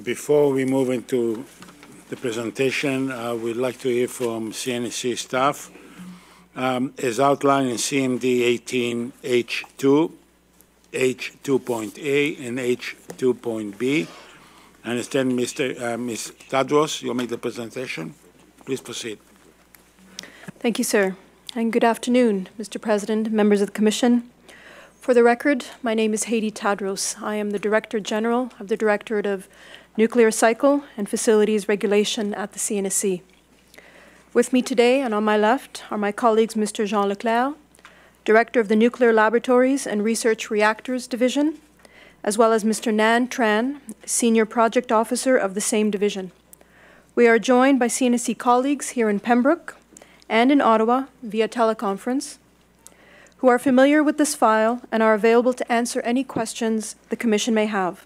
Before we move into the presentation, we'd like to hear from CNSC staff. As outlined in CMD 18H2, H2.A and H2.B. I understand Ms. Tadros, you'll make the presentation. Please proceed. Thank you, sir. And good afternoon, Mr. President, members of the Commission. For the record, my name is Haiti Tadros. I am the Director General of the Directorate of Nuclear Cycle and Facilities Regulation at the CNSC. With me today and on my left are my colleagues Mr. Jean Leclerc, Director of the Nuclear Laboratories and Research Reactors Division, as well as Mr. Nan Tran, Senior Project Officer of the same division. We are joined by CNSC colleagues here in Pembroke and in Ottawa via teleconference, who are familiar with this file and are available to answer any questions the Commission may have.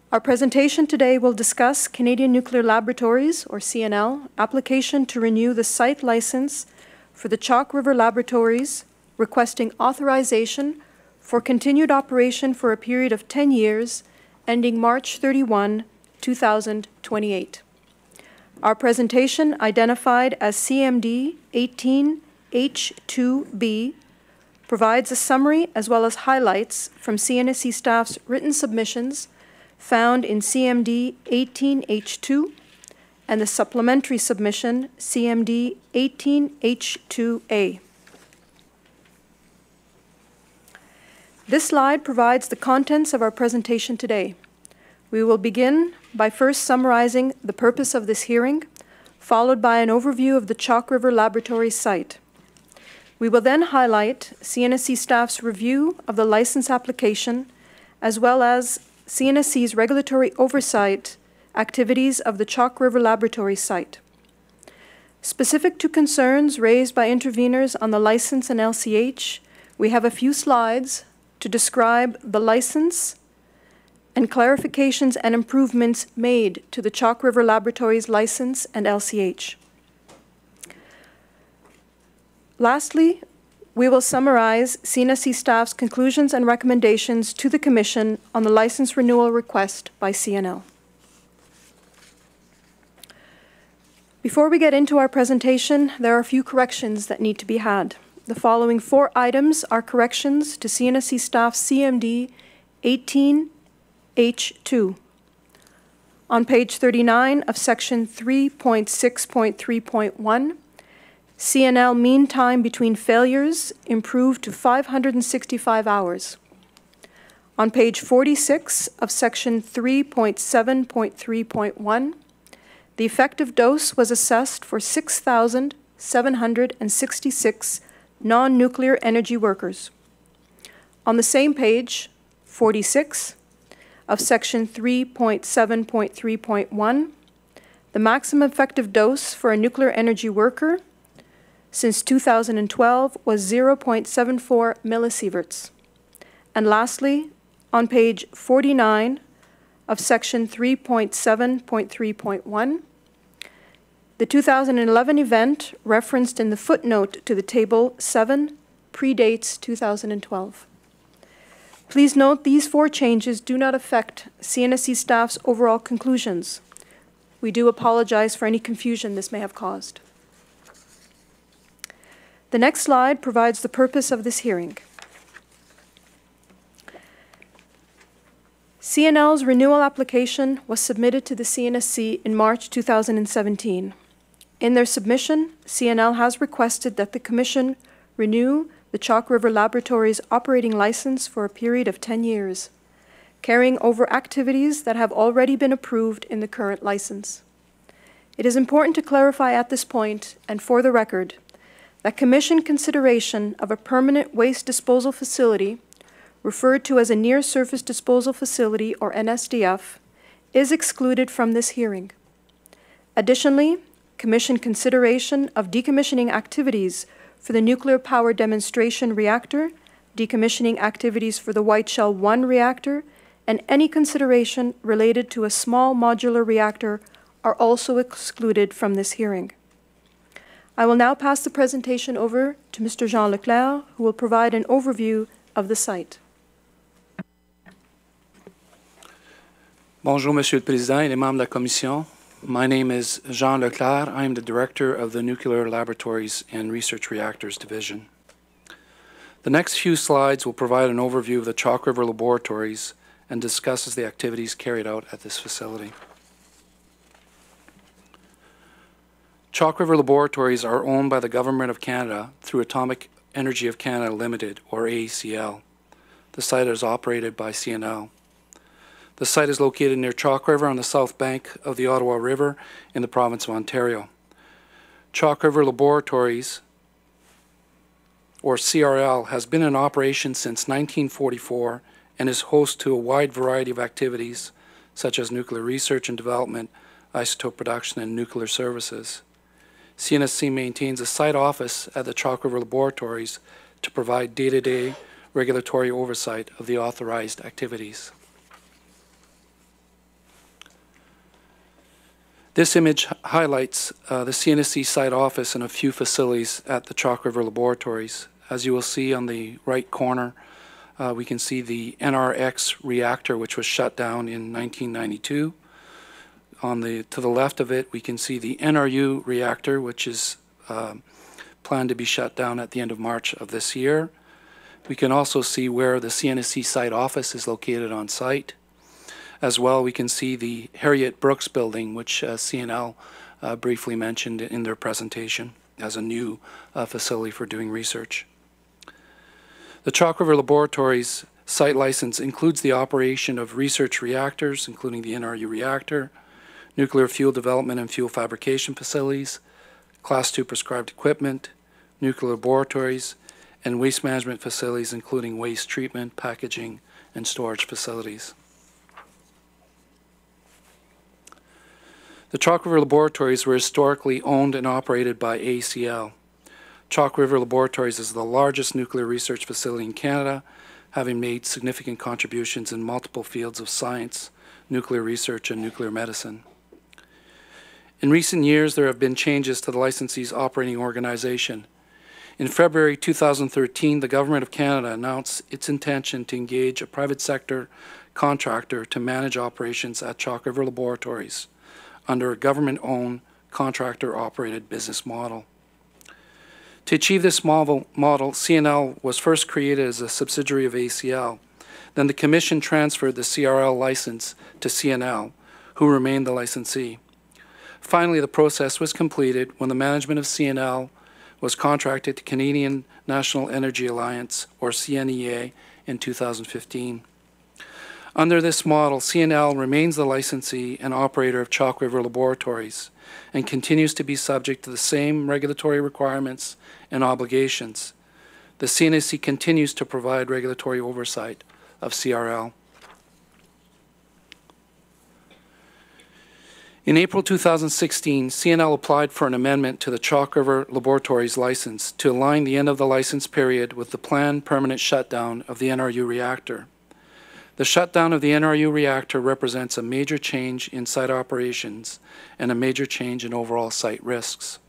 Our presentation today will discuss Canadian Nuclear Laboratories, or CNL, application to renew the site license for the Chalk River Laboratories, requesting authorization for continued operation for a period of 10 years, ending March 31, 2028. Our presentation, identified as CMD 18H2B, provides a summary as well as highlights from CNSC staff's written submissions found in CMD 18H2 and the supplementary submission CMD 18H2A. This slide provides the contents of our presentation today. We will begin by first summarizing the purpose of this hearing, followed by an overview of the Chalk River Laboratory site. We will then highlight CNSC staff's review of the license application, as well as CNSC's regulatory oversight activities of the Chalk River Laboratory site. Specific to concerns raised by interveners on the license and LCH, we have a few slides to describe the license and clarifications and improvements made to the Chalk River Laboratories license and LCH. Lastly, we will summarize CNSC staff's conclusions and recommendations to the Commission on the license renewal request by CNL. Before we get into our presentation, there are a few corrections that need to be had. The following 4 items are corrections to CNSC staff's CMD 18H2. On page 39 of section 3.6.3.1, CNL mean time between failures improved to 565 hours. On page 46 of section 3.7.3.1, the effective dose was assessed for 6,766 non-nuclear energy workers. On the same page, 46 of section 3.7.3.1, the maximum effective dose for a nuclear energy worker since 2012 was 0.74 millisieverts. And lastly, on page 49 of section 3.7.3.1, the 2011 event referenced in the footnote to the table 7 predates 2012. Please note these 4 changes do not affect CNSC staff's overall conclusions. We do apologize for any confusion this may have caused. The next slide provides the purpose of this hearing. CNL's renewal application was submitted to the CNSC in March 2017. In their submission, CNL has requested that the Commission renew the Chalk River Laboratories operating license for a period of 10 years, carrying over activities that have already been approved in the current license. It is important to clarify at this point, and for the record, that Commission consideration of a permanent waste disposal facility, referred to as a near-surface disposal facility, or NSDF, is excluded from this hearing. Additionally, Commission consideration of decommissioning activities for the nuclear power demonstration reactor, decommissioning activities for the White Shell 1 reactor, and any consideration related to a small modular reactor are also excluded from this hearing. I will now pass the presentation over to Mr. Jean Leclerc, who will provide an overview of the site. Bonjour, Monsieur le Président et les membres de la Commission. My name is Jean Leclerc. I am the Director of the Nuclear Laboratories and Research Reactors Division. The next few slides will provide an overview of the Chalk River Laboratories and discusses the activities carried out at this facility. Chalk River Laboratories are owned by the Government of Canada through Atomic Energy of Canada Limited, or AECL. The site is operated by CNL. The site is located near Chalk River on the south bank of the Ottawa River in the province of Ontario. Chalk River Laboratories, or CRL, has been in operation since 1944 and is host to a wide variety of activities such as nuclear research and development, isotope production, and nuclear services. CNSC maintains a site office at the Chalk River Laboratories to provide day-to-day regulatory oversight of the authorized activities. This image highlights the CNSC site office and a few facilities at the Chalk River Laboratories. As you will see on the right corner, we can see the NRX reactor, which was shut down in 1992. To the left of it, we can see the NRU reactor, which is planned to be shut down at the end of March of this year. We can also see where the CNSC site office is located on site. As well, we can see the Harriet Brooks building, which CNL briefly mentioned in their presentation as a new facility for doing research. The Chalk River Laboratories site license includes the operation of research reactors, including the NRU reactor, nuclear fuel development and fuel fabrication facilities, Class II prescribed equipment, nuclear laboratories, and waste management facilities, including waste treatment, packaging, and storage facilities. The Chalk River Laboratories were historically owned and operated by AECL. Chalk River Laboratories is the largest nuclear research facility in Canada, having made significant contributions in multiple fields of science, nuclear research, and nuclear medicine. In recent years, there have been changes to the licensee's operating organization. In February 2013, the Government of Canada announced its intention to engage a private sector contractor to manage operations at Chalk River Laboratories under a government-owned, contractor-operated business model. To achieve this model, CNL was first created as a subsidiary of ACL. Then the Commission transferred the CRL license to CNL, who remained the licensee. Finally, the process was completed when the management of CNL was contracted to Canadian National Energy Alliance, or CNEA, in 2015. Under this model, CNL remains the licensee and operator of Chalk River Laboratories and continues to be subject to the same regulatory requirements and obligations. The CNSC continues to provide regulatory oversight of CRL. In April 2016, CNL applied for an amendment to the Chalk River Laboratories license to align the end of the license period with the planned permanent shutdown of the NRU reactor. The shutdown of the NRU reactor represents a major change in site operations and a major change in overall site risks.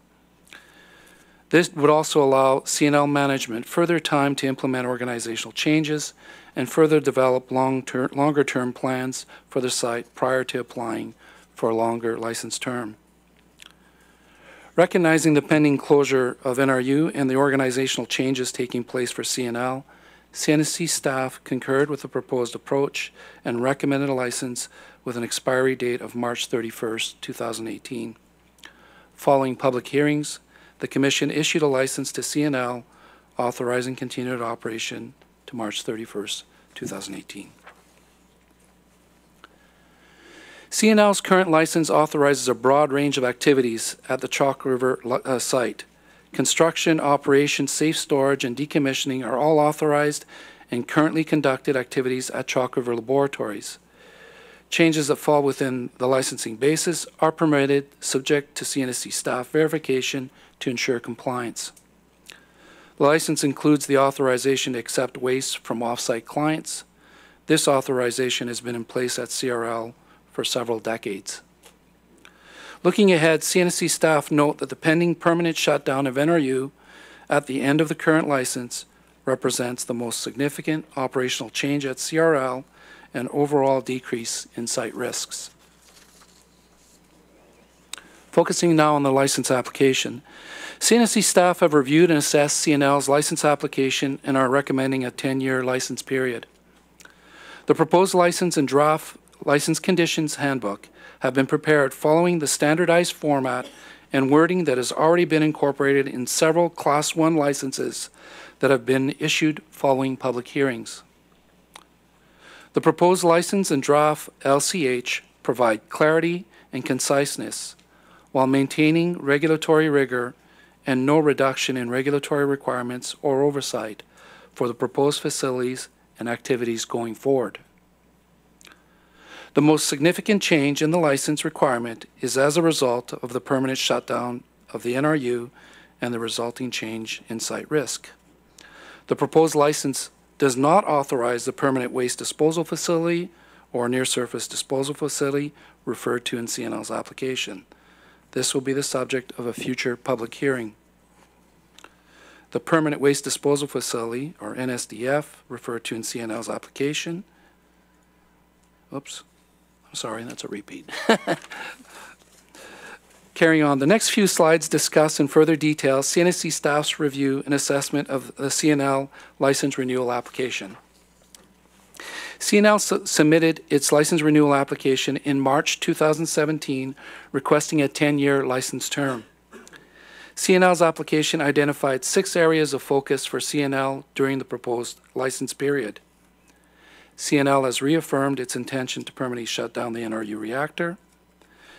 This would also allow CNL management further time to implement organizational changes and further develop longer-term plans for the site prior to applying for a longer license term. Recognizing the pending closure of NRU and the organizational changes taking place for CNL, CNSC staff concurred with the proposed approach and recommended a license with an expiry date of March 31st, 2018. Following public hearings, the Commission issued a license to CNL authorizing continued operation to March 31st, 2018. CNL's current license authorizes a broad range of activities at the Chalk River site. Construction, operation, safe storage, and decommissioning are all authorized and currently conducted activities at Chalk River Laboratories. Changes that fall within the licensing basis are permitted subject to CNSC staff verification to ensure compliance. The license includes the authorization to accept waste from off-site clients. This authorization has been in place at CRL for several decades. Looking ahead, CNSC staff note that the pending permanent shutdown of NRU at the end of the current license represents the most significant operational change at CRL and overall decrease in site risks. Focusing now on the license application, CNSC staff have reviewed and assessed CNL's license application and are recommending a 10-year license period. The proposed license and draft license conditions handbook have been prepared following the standardized format and wording that has already been incorporated in several Class 1 licenses that have been issued following public hearings. The proposed license and draft LCH provide clarity and conciseness while maintaining regulatory rigor and no reduction in regulatory requirements or oversight for the proposed facilities and activities going forward. The most significant change in the license requirement is as a result of the permanent shutdown of the NRU and the resulting change in site risk. The proposed license does not authorize the permanent waste disposal facility or near-surface disposal facility referred to in CNL's application. This will be the subject of a future public hearing. The permanent waste disposal facility, or NSDF, referred to in CNL's application. Oops, I'm sorry, that's a repeat. Carrying on, the next few slides discuss in further detail CNSC staff's review and assessment of the CNL license renewal application. CNL submitted its license renewal application in March 2017, requesting a 10-year license term. CNL's application identified 6 areas of focus for CNL during the proposed license period. CNL has reaffirmed its intention to permanently shut down the NRU reactor.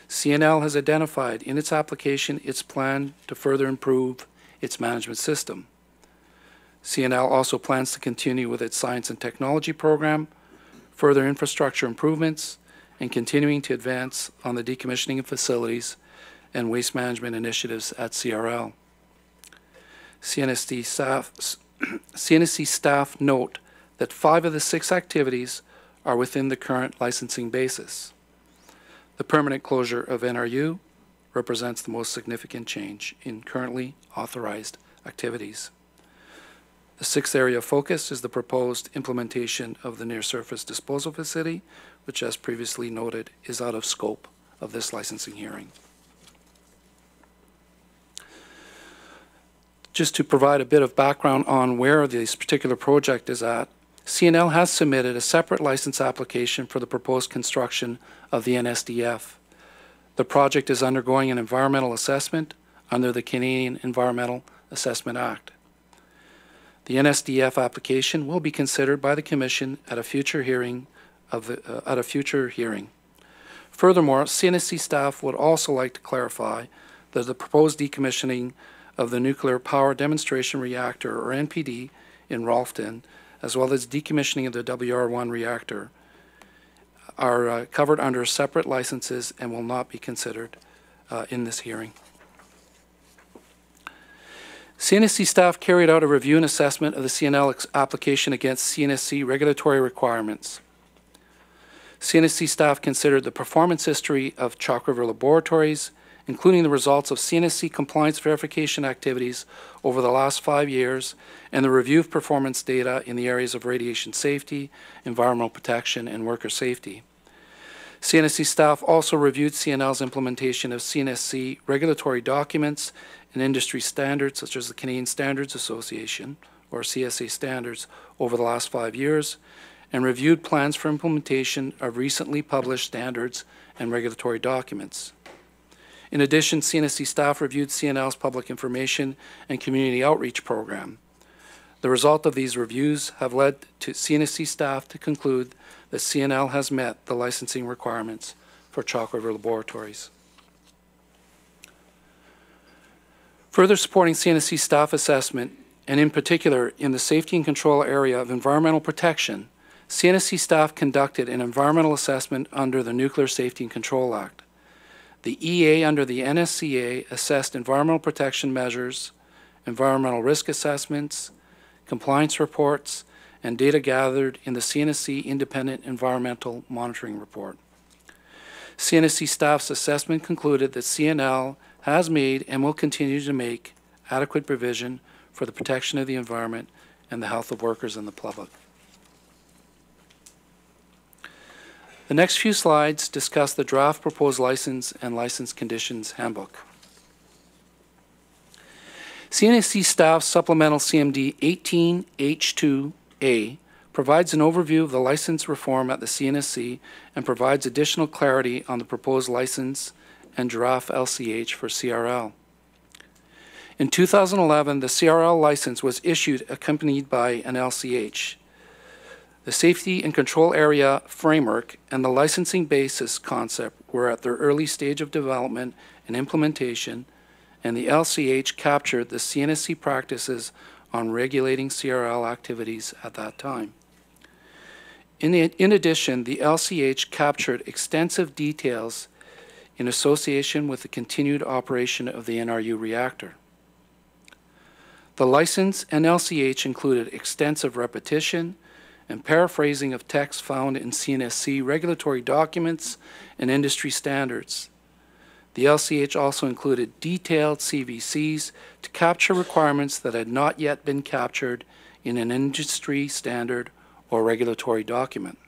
CNL has identified in its application its plan to further improve its management system. CNL also plans to continue with its science and technology program, further infrastructure improvements, and continuing to advance on the decommissioning of facilities and waste management initiatives at CRL. CNSC staff note that 5 of the 6 activities are within the current licensing basis. The permanent closure of NRU represents the most significant change in currently authorized activities. The 6th area of focus is the proposed implementation of the near-surface disposal facility, which, as previously noted, is out of scope of this licensing hearing. Just to provide a bit of background on where this particular project is at, CNL has submitted a separate license application for the proposed construction of the NSDF. The project is undergoing an environmental assessment under the Canadian Environmental Assessment Act. The NSDF application will be considered by the Commission at a future hearing. Furthermore, CNSC staff would also like to clarify that the proposed decommissioning of the Nuclear Power Demonstration Reactor, or NPD, in Rolphton, as well as decommissioning of the WR1 reactor, are covered under separate licenses and will not be considered in this hearing. CNSC staff carried out a review and assessment of the CNL application against CNSC regulatory requirements. CNSC staff considered the performance history of Chalk River Laboratories, including the results of CNSC compliance verification activities over the last 5 years, and the review of performance data in the areas of radiation safety, environmental protection, and worker safety. CNSC staff also reviewed CNL's implementation of CNSC regulatory documents and industry standards, such as the Canadian Standards Association, or CSA standards, over the last 5 years, and reviewed plans for implementation of recently published standards and regulatory documents. In addition, CNSC staff reviewed CNL's public information and community outreach program. The result of these reviews have led to CNSC staff to conclude that CNL has met the licensing requirements for Chalk River Laboratories. Further supporting CNSC staff assessment, and in particular in the safety and control area of environmental protection, CNSC staff conducted an environmental assessment under the Nuclear Safety and Control Act. The EA under the NSCA assessed environmental protection measures, environmental risk assessments, compliance reports, and data gathered in the CNSC Independent Environmental Monitoring Report. CNSC staff's assessment concluded that CNL has made and will continue to make adequate provision for the protection of the environment and the health of workers and the public. The next few slides discuss the draft proposed license and license conditions handbook. CNSC staff supplemental CMD 18H2A provides an overview of the license reform at the CNSC and provides additional clarity on the proposed license and draft LCH for CRL. In 2011, the CRL license was issued accompanied by an LCH. The Safety and Control Area Framework and the licensing basis concept were at their early stage of development and implementation, and the LCH captured the CNSC practices on regulating CRL activities at that time. In addition, the LCH captured extensive details in association with the continued operation of the NRU reactor. The license and LCH included extensive repetition and paraphrasing of text found in CNSC regulatory documents and industry standards. The LCH also included detailed CVCs to capture requirements that had not yet been captured in an industry standard or regulatory document.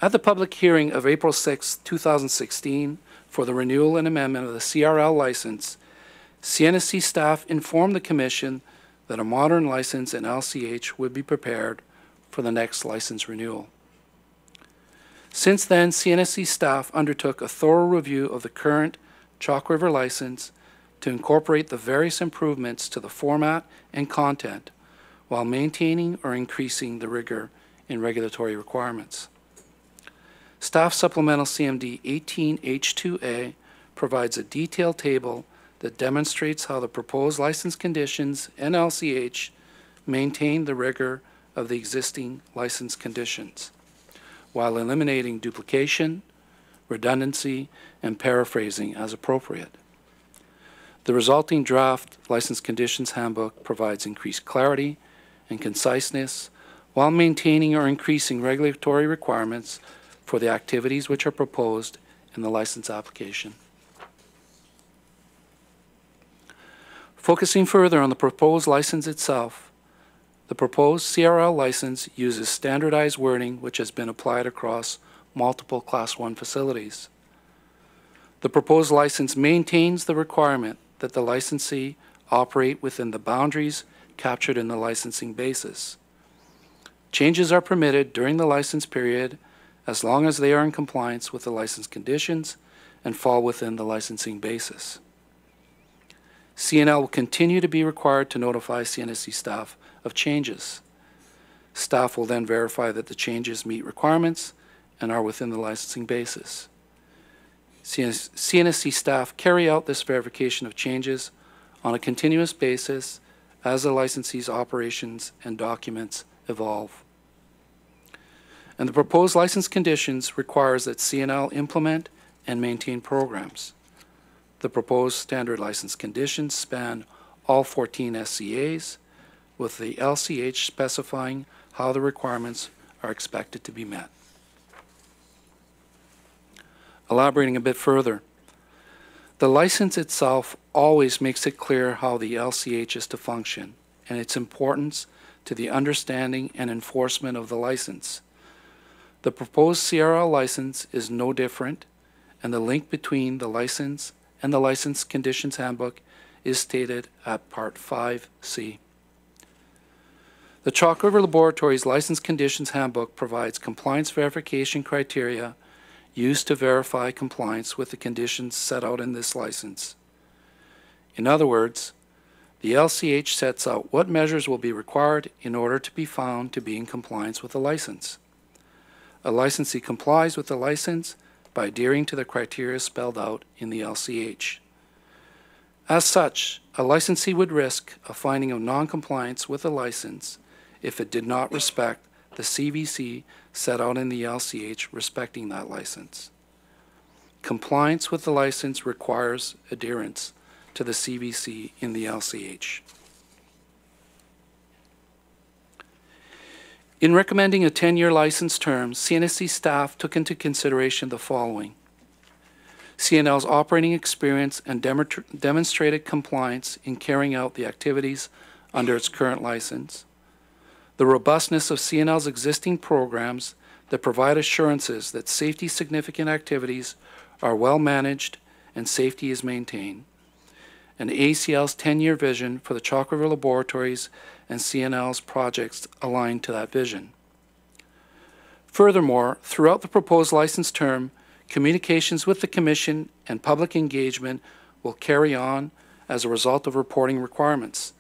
At the public hearing of April 6, 2016, for the renewal and amendment of the CRL license, CNSC staff informed the Commission that a modern license and LCH would be prepared for the next license renewal. Since then, CNSC staff undertook a thorough review of the current Chalk River license to incorporate the various improvements to the format and content while maintaining or increasing the rigor in regulatory requirements. Staff Supplemental CMD 18H2A provides a detailed table that demonstrates how the proposed license conditions and LCH maintain the rigor of the existing license conditions, while eliminating duplication, redundancy, and paraphrasing as appropriate. The resulting draft license conditions handbook provides increased clarity and conciseness while maintaining or increasing regulatory requirements for the activities which are proposed in the license application. Focusing further on the proposed license itself, the proposed CRL license uses standardized wording which has been applied across multiple Class 1 facilities. The proposed license maintains the requirement that the licensee operate within the boundaries captured in the licensing basis. Changes are permitted during the license period as long as they are in compliance with the license conditions and fall within the licensing basis. CNL will continue to be required to notify CNSC staff of changes. Staff will then verify that the changes meet requirements and are within the licensing basis. CNSC staff carry out this verification of changes on a continuous basis as the licensee's operations and documents evolve. And the proposed license conditions requires that CNL implement and maintain programs. The proposed standard license conditions span all 14 SCAs, with the LCH specifying how the requirements are expected to be met. Elaborating a bit further, the license itself always makes it clear how the LCH is to function and its importance to the understanding and enforcement of the license. The proposed CRL license is no different, and the link between the license and the License Conditions Handbook is stated at Part 5C. The Chalk River Laboratories License Conditions Handbook provides compliance verification criteria used to verify compliance with the conditions set out in this license. In other words, the LCH sets out what measures will be required in order to be found to be in compliance with the license. A licensee complies with the license by adhering to the criteria spelled out in the LCH. As such, a licensee would risk a finding of non-compliance with a license if it did not respect the CVC set out in the LCH respecting that license. Compliance with the license requires adherence to the CVC in the LCH. In recommending a 10-year license term, CNSC staff took into consideration the following: CNL's operating experience and demonstrated compliance in carrying out the activities under its current license, the robustness of CNL's existing programs that provide assurances that safety-significant activities are well managed and safety is maintained, and ACL's 10-year vision for the Chalk River Laboratories and CNL's projects aligned to that vision. Furthermore, throughout the proposed license term, communications with the Commission and public engagement will carry on as a result of reporting requirements.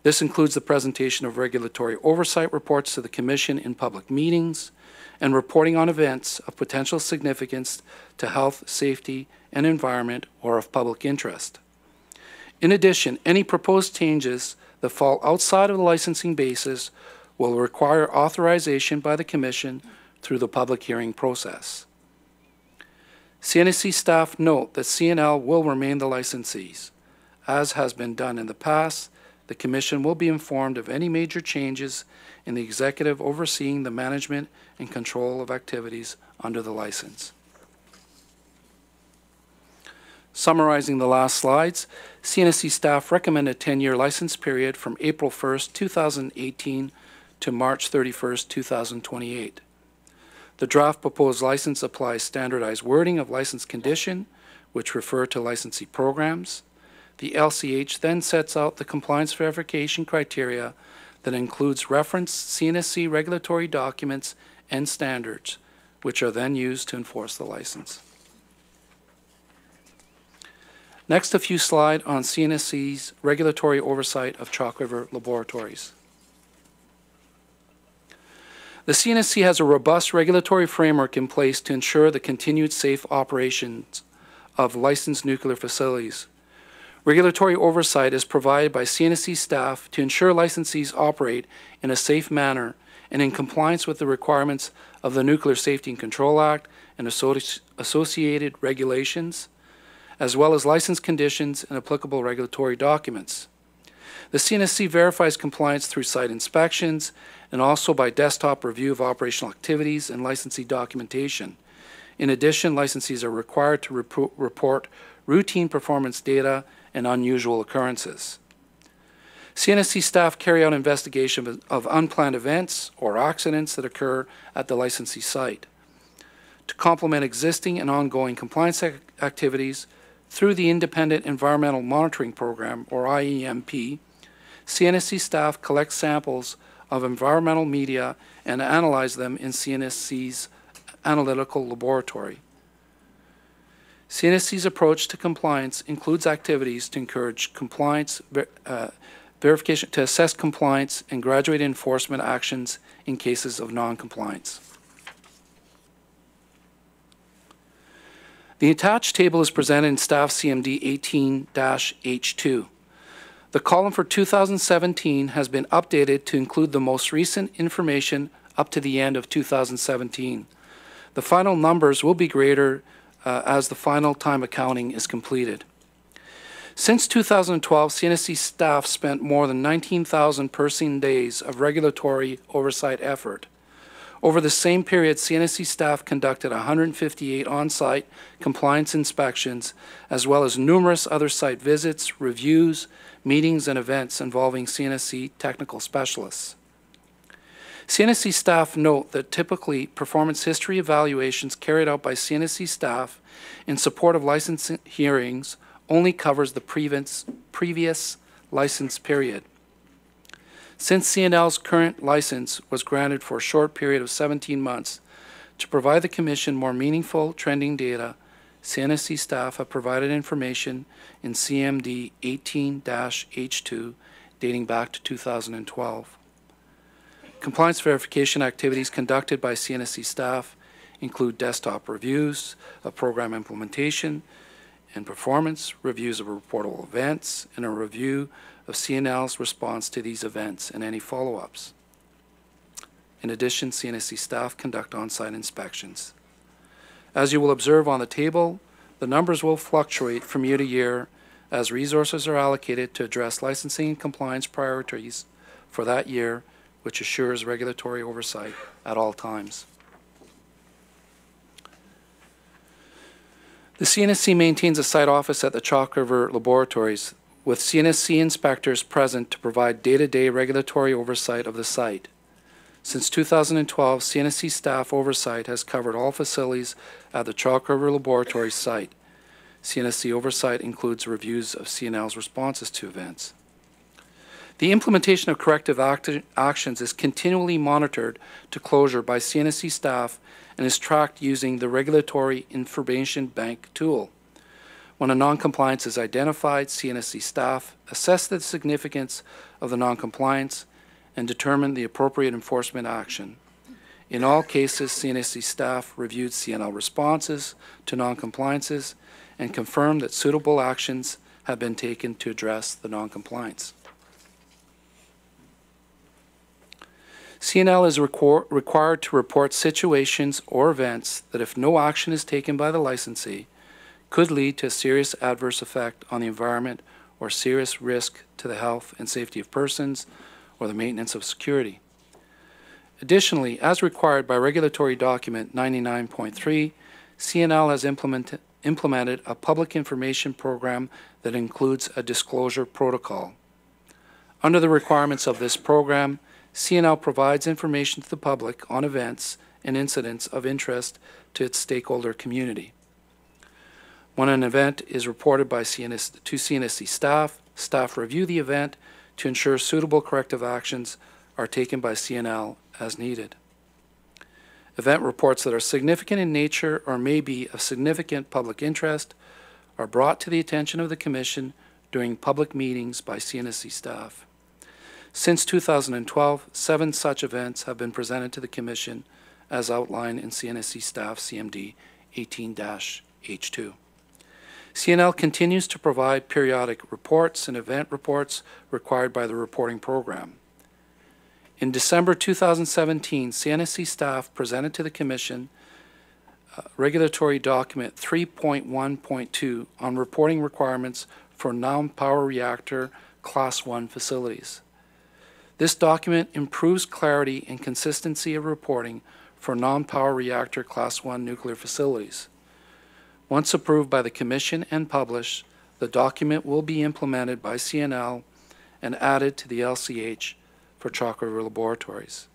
This includes the presentation of regulatory oversight reports to the Commission in public meetings and reporting on events of potential significance to health, safety, and environment or of public interest. In addition, any proposed changes that fall outside of the licensing basis will require authorization by the Commission through the public hearing process. CNSC staff note that CNL will remain the licensees. As has been done in the past, the Commission will be informed of any major changes in the executive overseeing the management and control of activities under the license. Summarizing the last slides, CNSC staff recommend a 10-year license period from April 1st, 2018 to March 31st, 2028. The draft proposed license applies standardized wording of license condition, which refer to licensee programs. The LCH then sets out the compliance verification criteria that includes referenced CNSC regulatory documents and standards, which are then used to enforce the license. Next, a few slides on CNSC's regulatory oversight of Chalk River Laboratories. The CNSC has a robust regulatory framework in place to ensure the continued safe operations of licensed nuclear facilities. Regulatory oversight is provided by CNSC staff to ensure licensees operate in a safe manner and in compliance with the requirements of the Nuclear Safety and Control Act and associated regulations, as well as license conditions and applicable regulatory documents. The CNSC verifies compliance through site inspections and also by desktop review of operational activities and licensee documentation. In addition, licensees are required to report routine performance data and unusual occurrences. CNSC staff carry out investigation of unplanned events or accidents that occur at the licensee site. To complement existing and ongoing compliance activities, through the Independent Environmental Monitoring Program, or IEMP, CNSC staff collect samples of environmental media and analyze them in CNSC's analytical laboratory. CNSC's approach to compliance includes activities to encourage compliance verification, to assess compliance and graduate enforcement actions in cases of non-compliance. The attached table is presented in Staff CMD 18-H2. The column for 2017 has been updated to include the most recent information up to the end of 2017. The final numbers will be greater as the final time accounting is completed. Since 2012, CNSC staff spent more than 19,000 person days of regulatory oversight effort. Over the same period, CNSC staff conducted 158 on-site compliance inspections, as well as numerous other site visits, reviews, meetings, and events involving CNSC technical specialists. CNSC staff note that typically performance history evaluations carried out by CNSC staff in support of license hearings only covers the previous license period. Since CNL's current license was granted for a short period of 17 months, to provide the Commission more meaningful trending data, CNSC staff have provided information in CMD 18-H2 dating back to 2012. Compliance verification activities conducted by CNSC staff include desktop reviews of program implementation and performance, reviews of reportable events, and a review of CNL's response to these events and any follow-ups. In addition, CNSC staff conduct on-site inspections. As you will observe on the table, the numbers will fluctuate from year to year as resources are allocated to address licensing and compliance priorities for that year, which assures regulatory oversight at all times. The CNSC maintains a site office at the Chalk River Laboratories, with CNSC inspectors present to provide day-to-day regulatory oversight of the site. Since 2012, CNSC staff oversight has covered all facilities at the Chalk River Laboratories site. CNSC oversight includes reviews of CNL's responses to events. The implementation of corrective actions is continually monitored to closure by CNSC staff and is tracked using the Regulatory Information Bank tool. When a non-compliance is identified, CNSC staff assess the significance of the non-compliance and determine the appropriate enforcement action. In all cases, CNSC staff reviewed CNL responses to non-compliances and confirmed that suitable actions have been taken to address the non-compliance. CNL is required to report situations or events that, if no action is taken by the licensee, could lead to a serious adverse effect on the environment or serious risk to the health and safety of persons or the maintenance of security. Additionally, as required by Regulatory Document 99.3, CNL has implemented a public information program that includes a disclosure protocol. Under the requirements of this program, CNL provides information to the public on events and incidents of interest to its stakeholder community. When an event is reported by CNSC staff, staff review the event to ensure suitable corrective actions are taken by CNL as needed. Event reports that are significant in nature or may be of significant public interest are brought to the attention of the Commission during public meetings by CNSC staff. Since 2012, 7 such events have been presented to the Commission as outlined in CNSC staff CMD 18-H2. CNL continues to provide periodic reports and event reports required by the reporting program. In December 2017, CNSC staff presented to the Commission Regulatory Document 3.1.2 on reporting requirements for non-power reactor Class 1 facilities. This document improves clarity and consistency of reporting for non-power reactor Class 1 nuclear facilities. Once approved by the Commission and published, the document will be implemented by CNL and added to the LCH for Chalk River Laboratories.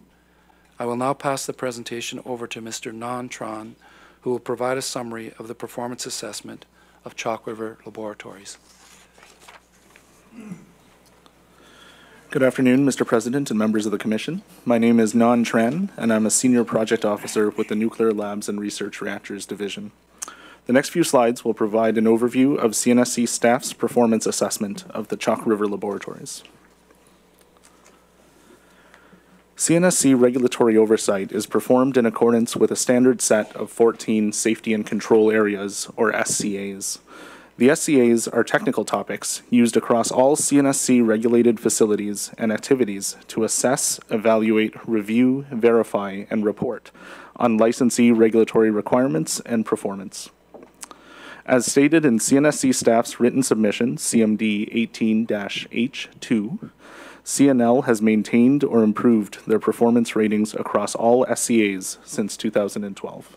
I will now pass the presentation over to Mr. Nan Tran, who will provide a summary of the performance assessment of Chalk River Laboratories. Good afternoon, Mr. President and members of the Commission. My name is Nan Tran, and I'm a Senior Project Officer with the Nuclear Labs and Research Reactors Division. The next few slides will provide an overview of CNSC staff's performance assessment of the Chalk River Laboratories. CNSC regulatory oversight is performed in accordance with a standard set of 14 Safety and Control Areas, or SCAs. The SCAs are technical topics used across all CNSC regulated facilities and activities to assess, evaluate, review, verify, and report on licensee regulatory requirements and performance. As stated in CNSC staff's written submission, CMD 18-H2, CNL has maintained or improved their performance ratings across all SCAs since 2012.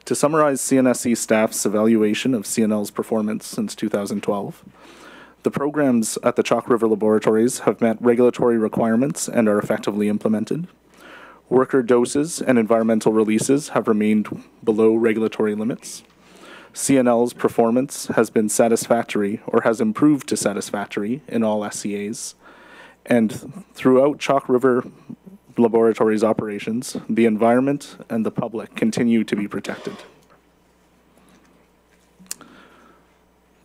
To summarize CNSC staff's evaluation of CNL's performance since 2012, the programs at the Chalk River Laboratories have met regulatory requirements and are effectively implemented. Worker doses and environmental releases have remained below regulatory limits. CNL's performance has been satisfactory or has improved to satisfactory in all SCAs. And throughout Chalk River Laboratories operations, the environment and the public continue to be protected.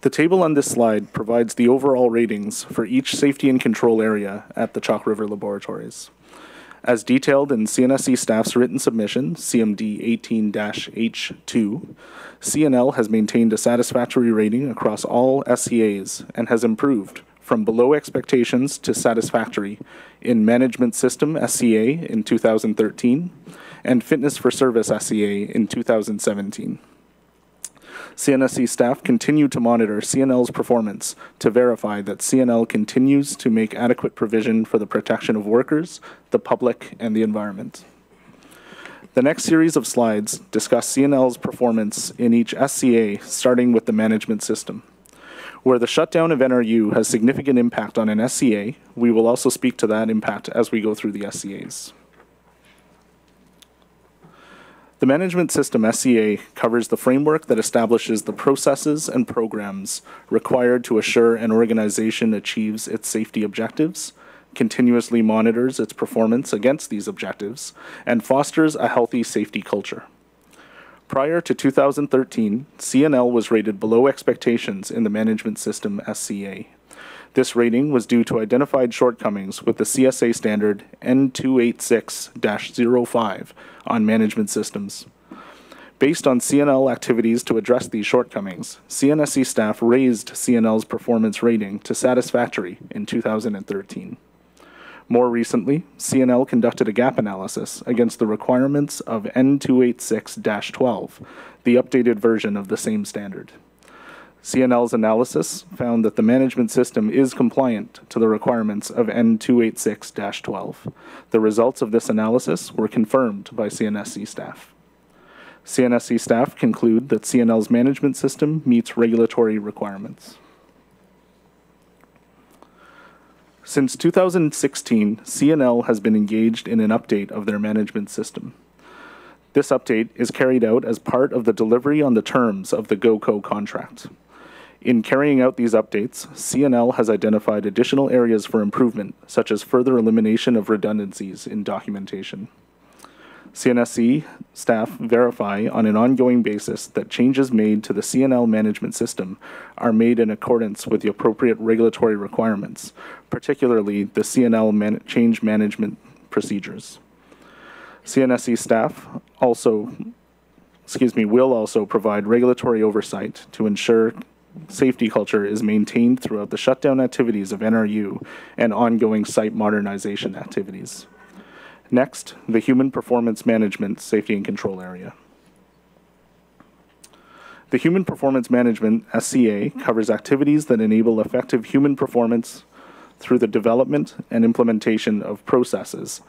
The table on this slide provides the overall ratings for each safety and control area at the Chalk River Laboratories. As detailed in CNSC staff's written submission, CMD 18-H2, CNL has maintained a satisfactory rating across all SCAs and has improved from below expectations to satisfactory in Management System SCA in 2013 and Fitness for Service SCA in 2017. CNSC staff continue to monitor CNL's performance to verify that CNL continues to make adequate provision for the protection of workers, the public, and the environment. The next series of slides discuss CNL's performance in each SCA, starting with the management system. Where the shutdown of NRU has significant impact on an SCA, we will also speak to that impact as we go through the SCAs. The management system SCA covers the framework that establishes the processes and programs required to assure an organization achieves its safety objectives, continuously monitors its performance against these objectives, and fosters a healthy safety culture. Prior to 2013, CNL was rated below expectations in the management system SCA. This rating was due to identified shortcomings with the CSA standard N286-05 on management systems. Based on CNL activities to address these shortcomings, CNSC staff raised CNL's performance rating to satisfactory in 2013. More recently, CNL conducted a gap analysis against the requirements of N286-12, the updated version of the same standard. CNL's analysis found that the management system is compliant to the requirements of N286-12. The results of this analysis were confirmed by CNSC staff. CNSC staff conclude that CNL's management system meets regulatory requirements. Since 2016, CNL has been engaged in an update of their management system. This update is carried out as part of the delivery on the terms of the GOCO contract. In carrying out these updates, CNL has identified additional areas for improvement, such as further elimination of redundancies in documentation. CNSC staff verify on an ongoing basis that changes made to the CNL management system are made in accordance with the appropriate regulatory requirements, particularly the CNL change management procedures. CNSC staff will also provide regulatory oversight to ensure safety culture is maintained throughout the shutdown activities of NRU and ongoing site modernization activities. Next, the Human Performance Management Safety and Control Area. The Human Performance Management SCA covers activities that enable effective human performance through the development and implementation of processes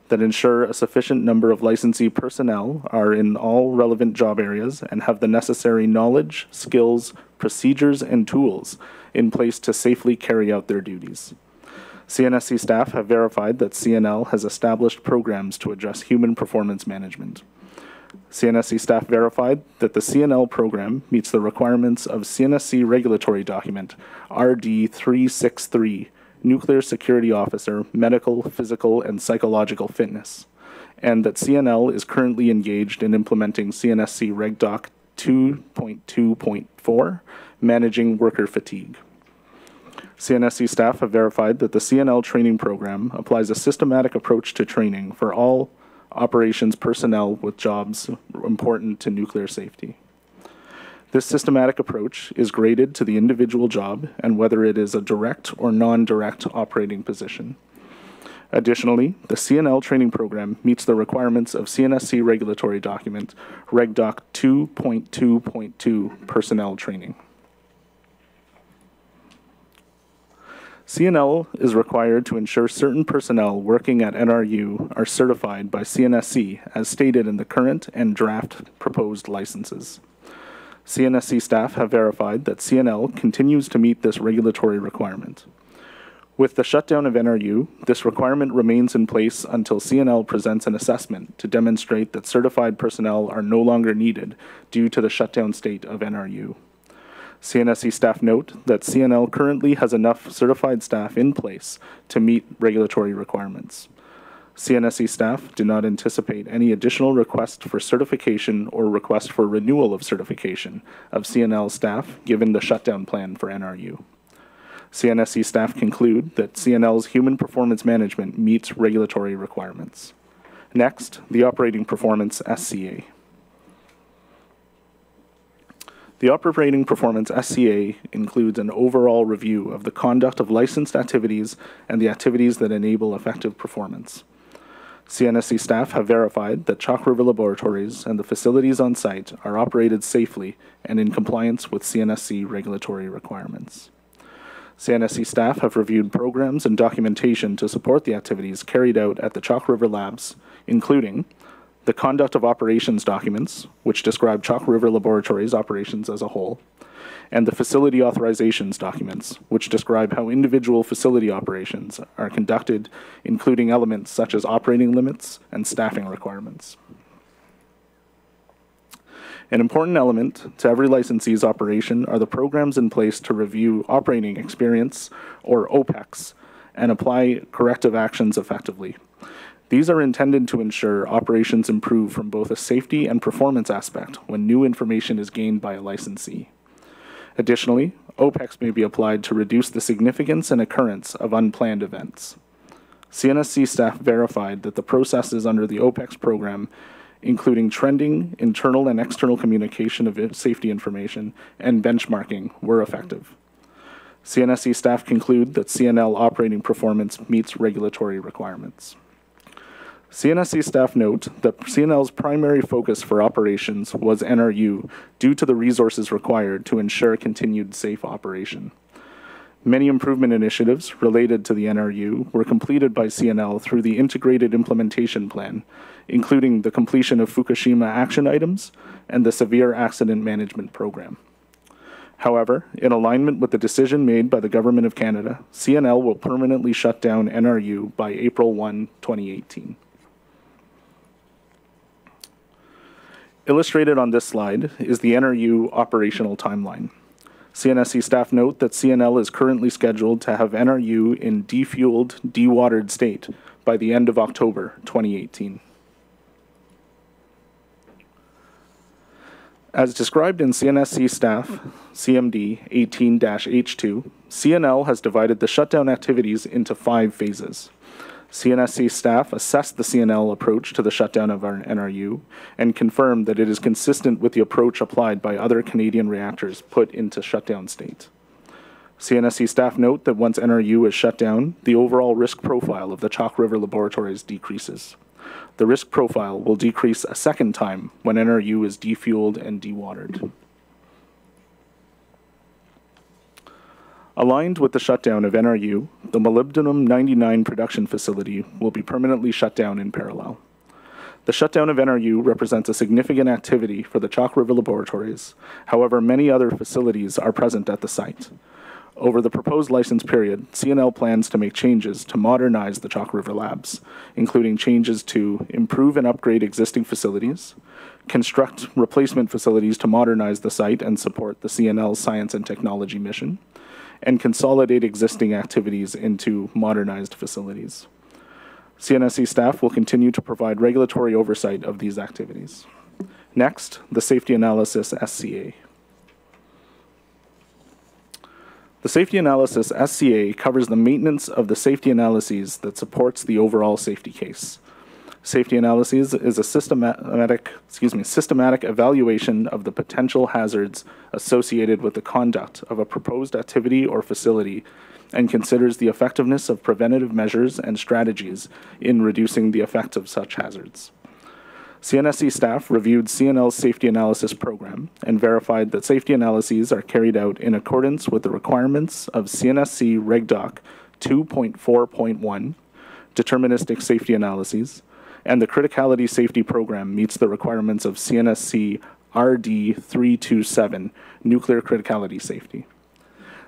that ensure a sufficient number of licensee personnel are in all relevant job areas and have the necessary knowledge, skills, procedures, and tools in place to safely carry out their duties. CNSC staff have verified that CNL has established programs to address human performance management. CNSC staff verified that the CNL program meets the requirements of CNSC regulatory document RD 363, Nuclear Security Officer, Medical, Physical, and Psychological Fitness, and that CNL is currently engaged in implementing CNSC Reg Doc 2.2.4, Managing Worker Fatigue. CNSC staff have verified that the CNL training program applies a systematic approach to training for all operations personnel with jobs important to nuclear safety. This systematic approach is graded to the individual job and whether it is a direct or non-direct operating position. Additionally, the CNL training program meets the requirements of CNSC regulatory document Reg Doc 2.2.2 personnel training. CNL is required to ensure certain personnel working at NRU are certified by CNSC as stated in the current and draft proposed licenses. CNSC staff have verified that CNL continues to meet this regulatory requirement. With the shutdown of NRU, this requirement remains in place until CNL presents an assessment to demonstrate that certified personnel are no longer needed due to the shutdown state of NRU. CNSC staff note that CNL currently has enough certified staff in place to meet regulatory requirements. CNSC staff do not anticipate any additional request for certification or request for renewal of certification of CNL staff given the shutdown plan for NRU. CNSC staff conclude that CNL's human performance management meets regulatory requirements. Next, the Operating Performance SCA. The Operating Performance SCA includes an overall review of the conduct of licensed activities and the activities that enable effective performance. CNSC staff have verified that Chalk River Laboratories and the facilities on site are operated safely and in compliance with CNSC regulatory requirements. CNSC staff have reviewed programs and documentation to support the activities carried out at the Chalk River Labs, including the Conduct of Operations documents, which describe Chalk River Laboratories operations as a whole, and the facility authorizations documents, which describe how individual facility operations are conducted, including elements such as operating limits and staffing requirements. An important element to every licensee's operation are the programs in place to review operating experience, or OPEX, and apply corrective actions effectively. These are intended to ensure operations improve from both a safety and performance aspect when new information is gained by a licensee. Additionally, OPEX may be applied to reduce the significance and occurrence of unplanned events. CNSC staff verified that the processes under the OPEX program, including trending, internal and external communication of safety information, and benchmarking, were effective. CNSC staff conclude that CNL operating performance meets regulatory requirements. CNSC staff note that CNL's primary focus for operations was NRU due to the resources required to ensure continued safe operation. Many improvement initiatives related to the NRU were completed by CNL through the Integrated Implementation Plan, including the completion of Fukushima action items and the Severe Accident Management Program. However, in alignment with the decision made by the Government of Canada, CNL will permanently shut down NRU by April 1, 2018. Illustrated on this slide is the NRU operational timeline. CNSC staff note that CNL is currently scheduled to have NRU in defueled, dewatered state by the end of October 2018. As described in CNSC staff CMD 18-H2, CNL has divided the shutdown activities into 5 phases. CNSC staff assessed the CNL approach to the shutdown of our NRU and confirmed that it is consistent with the approach applied by other Canadian reactors put into shutdown state. CNSC staff note that once NRU is shut down, the overall risk profile of the Chalk River Laboratories decreases. The risk profile will decrease a second time when NRU is defueled and dewatered. Aligned with the shutdown of NRU, the molybdenum-99 production facility will be permanently shut down in parallel. The shutdown of NRU represents a significant activity for the Chalk River Laboratories. However, many other facilities are present at the site. Over the proposed license period, CNL plans to make changes to modernize the Chalk River Labs, including changes to improve and upgrade existing facilities, construct replacement facilities to modernize the site and support the CNL science and technology mission, and consolidate existing activities into modernized facilities. CNSC staff will continue to provide regulatory oversight of these activities. Next, the Safety Analysis SCA. The Safety Analysis SCA covers the maintenance of the safety analyses that supports the overall safety case. Safety analyses is a systematic evaluation of the potential hazards associated with the conduct of a proposed activity or facility and considers the effectiveness of preventative measures and strategies in reducing the effects of such hazards. CNSC staff reviewed CNL's safety analysis program and verified that safety analyses are carried out in accordance with the requirements of CNSC Reg Doc 2.4.1, deterministic safety analyses, and the Criticality Safety Program meets the requirements of CNSC RD 327, Nuclear Criticality Safety.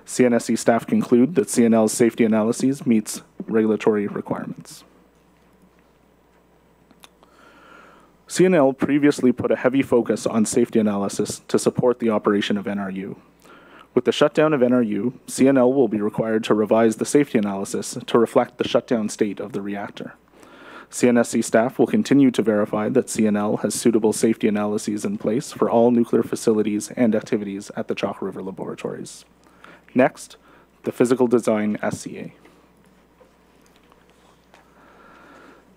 CNSC staff conclude that CNL's safety analyses meets regulatory requirements. CNL previously put a heavy focus on safety analysis to support the operation of NRU. With the shutdown of NRU, CNL will be required to revise the safety analysis to reflect the shutdown state of the reactor. CNSC staff will continue to verify that CNL has suitable safety analyses in place for all nuclear facilities and activities at the Chalk River Laboratories. Next, the Physical Design SCA.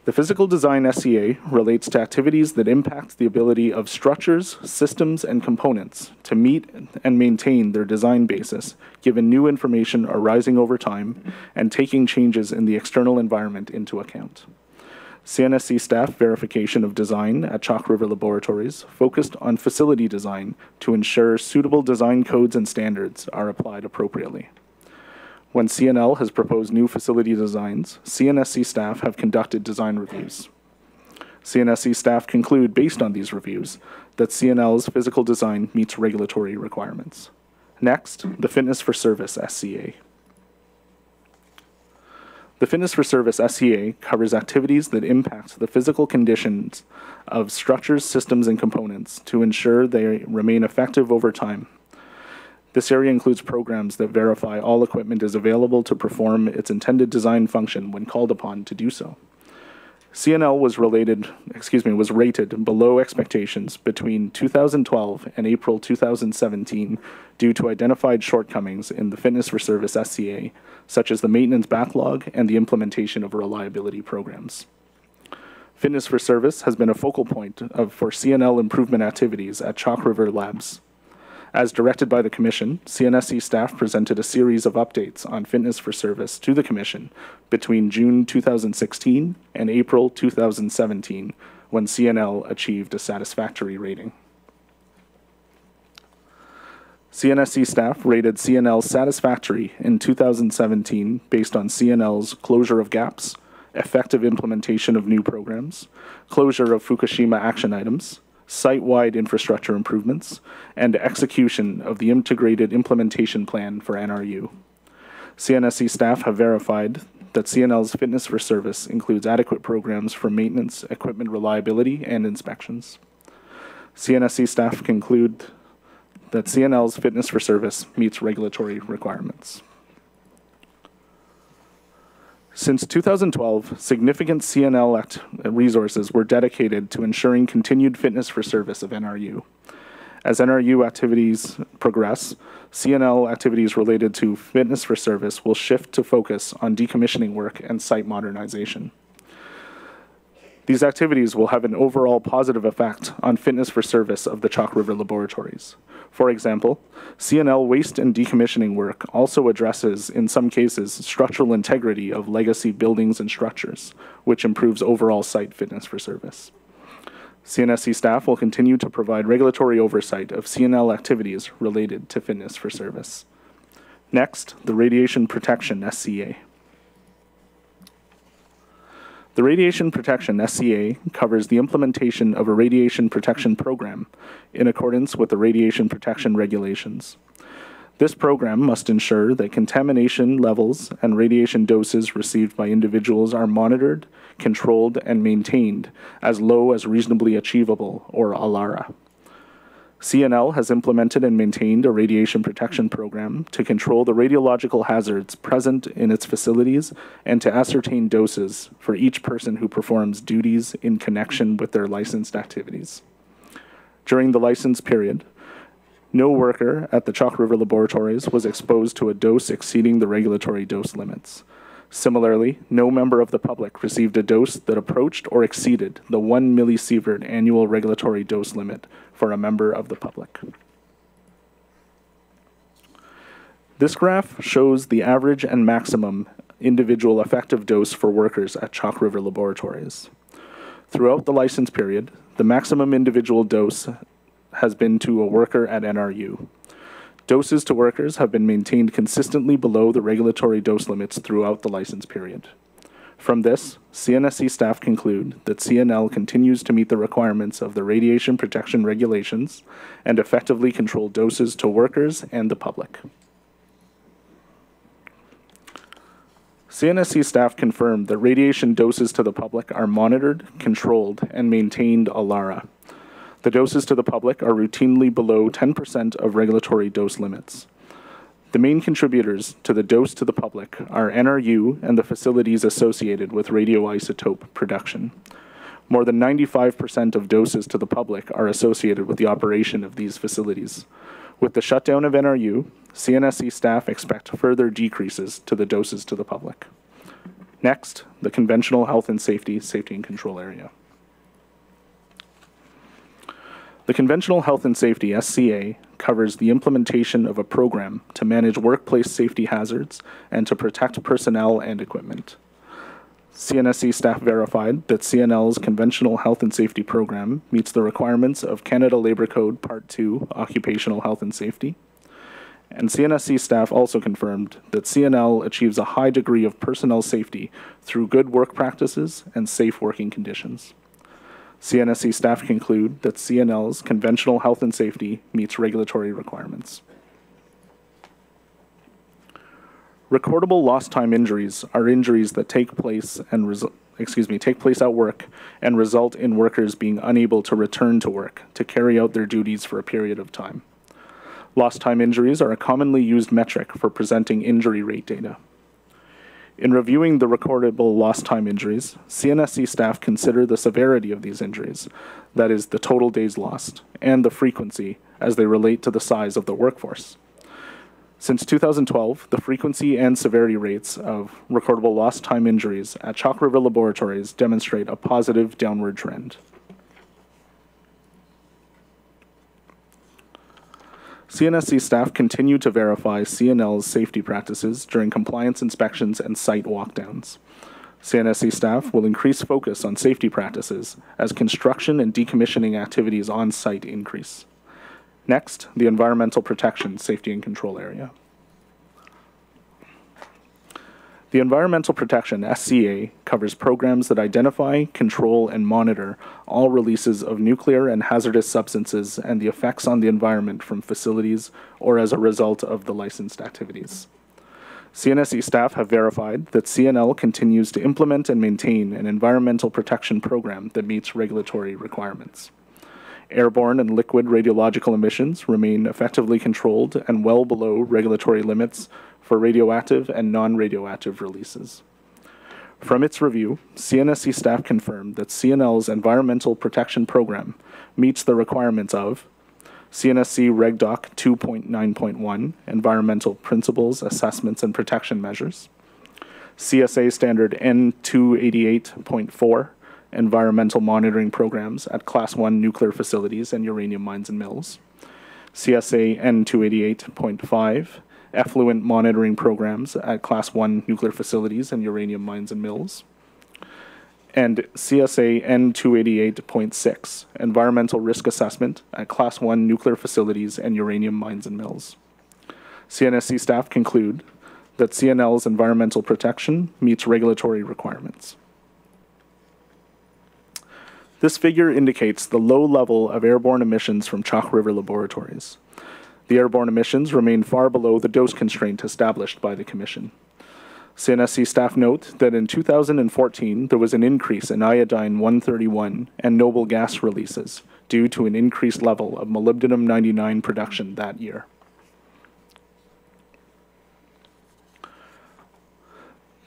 The Physical Design SCA relates to activities that impact the ability of structures, systems, and components to meet and maintain their design basis, given new information arising over time and taking changes in the external environment into account. CNSC staff verification of design at Chalk River Laboratories focused on facility design to ensure suitable design codes and standards are applied appropriately. When CNL has proposed new facility designs, CNSC staff have conducted design reviews. CNSC staff conclude, based on these reviews, that CNL's physical design meets regulatory requirements. Next, the Fitness for Service SCA. The Fitness for Service SCA covers activities that impact the physical conditions of structures, systems, and components to ensure they remain effective over time. This area includes programs that verify all equipment is available to perform its intended design function when called upon to do so. CNL was rated below expectations between 2012 and April 2017 due to identified shortcomings in the Fitness for Service SCA, such as the maintenance backlog and the implementation of reliability programs. Fitness for Service has been a focal point for CNL improvement activities at Chalk River Labs. As directed by the Commission, CNSC staff presented a series of updates on Fitness for Service to the Commission between June 2016 and April 2017, when CNL achieved a satisfactory rating. CNSC staff rated CNL satisfactory in 2017 based on CNL's closure of gaps, effective implementation of new programs, closure of Fukushima action items, site-wide infrastructure improvements, and execution of the integrated implementation plan for NRU. CNSC staff have verified that CNL's Fitness for Service includes adequate programs for maintenance, equipment reliability, and inspections. CNSC staff conclude that CNL's Fitness for Service meets regulatory requirements. Since 2012, significant CNL resources were dedicated to ensuring continued fitness for service of NRU. As NRU activities progress, CNL activities related to fitness for service will shift to focus on decommissioning work and site modernization. These activities will have an overall positive effect on fitness for service of the Chalk River Laboratories. For example, CNL waste and decommissioning work also addresses, in some cases, structural integrity of legacy buildings and structures, which improves overall site fitness for service. CNSC staff will continue to provide regulatory oversight of CNL activities related to fitness for service. Next, the Radiation Protection SCA. The Radiation Protection SCA covers the implementation of a radiation protection program in accordance with the Radiation Protection Regulations. This program must ensure that contamination levels and radiation doses received by individuals are monitored, controlled, and maintained as low as reasonably achievable, or ALARA. CNL has implemented and maintained a radiation protection program to control the radiological hazards present in its facilities and to ascertain doses for each person who performs duties in connection with their licensed activities. During the license period, no worker at the Chalk River Laboratories was exposed to a dose exceeding the regulatory dose limits. Similarly, no member of the public received a dose that approached or exceeded the 1 millisievert annual regulatory dose limit for a member of the public. This graph shows the average and maximum individual effective dose for workers at Chalk River Laboratories. Throughout the license period, the maximum individual dose has been to a worker at NRU. Doses to workers have been maintained consistently below the regulatory dose limits throughout the license period. From this, CNSC staff conclude that CNL continues to meet the requirements of the Radiation Protection Regulations and effectively control doses to workers and the public. CNSC staff confirmed that radiation doses to the public are monitored, controlled, and maintained ALARA. The doses to the public are routinely below 10% of regulatory dose limits. The main contributors to the dose to the public are NRU and the facilities associated with radioisotope production. More than 95% of doses to the public are associated with the operation of these facilities. With the shutdown of NRU, CNSC staff expect further decreases to the doses to the public. Next, the conventional health and safety and control area. The Conventional Health and Safety SCA covers the implementation of a program to manage workplace safety hazards and to protect personnel and equipment. CNSC staff verified that CNL's Conventional Health and Safety program meets the requirements of Canada Labour Code Part 2, Occupational Health and Safety. And CNSC staff also confirmed that CNL achieves a high degree of personnel safety through good work practices and safe working conditions. CNSC staff conclude that CNL's Conventional Health and Safety meets regulatory requirements. Recordable lost time injuries are injuries that take place at work and result in workers being unable to return to work to carry out their duties for a period of time. Lost time injuries are a commonly used metric for presenting injury rate data. In reviewing the recordable lost time injuries, CNSC staff consider the severity of these injuries, that is, the total days lost, and the frequency as they relate to the size of the workforce. Since 2012, the frequency and severity rates of recordable lost time injuries at Chalk River Laboratories demonstrate a positive downward trend. CNSC staff continue to verify CNL's safety practices during compliance inspections and site walkdowns. CNSC staff will increase focus on safety practices as construction and decommissioning activities on site increase. Next, the Environmental Protection Safety and Control Area. The Environmental Protection SCA covers programs that identify, control, and monitor all releases of nuclear and hazardous substances and the effects on the environment from facilities or as a result of the licensed activities. CNSC staff have verified that CNL continues to implement and maintain an environmental protection program that meets regulatory requirements. Airborne and liquid radiological emissions remain effectively controlled and well below regulatory limits for radioactive and non-radioactive releases. From its review, CNSC staff confirmed that CNL's environmental protection program meets the requirements of CNSC Reg Doc 2.9.1, Environmental Principles, Assessments, and Protection Measures, CSA Standard N288.4, Environmental Monitoring Programs at Class 1 nuclear facilities and uranium mines and mills, CSA N288.5, Effluent Monitoring Programs at Class 1 nuclear facilities and uranium mines and mills, and CSA N288.6, Environmental Risk Assessment at Class 1 nuclear facilities and uranium mines and mills. CNSC staff conclude that CNL's environmental protection meets regulatory requirements. This figure indicates the low level of airborne emissions from Chalk River Laboratories. The airborne emissions remain far below the dose constraint established by the Commission. CNSC staff note that in 2014, there was an increase in iodine-131 and noble gas releases due to an increased level of molybdenum-99 production that year.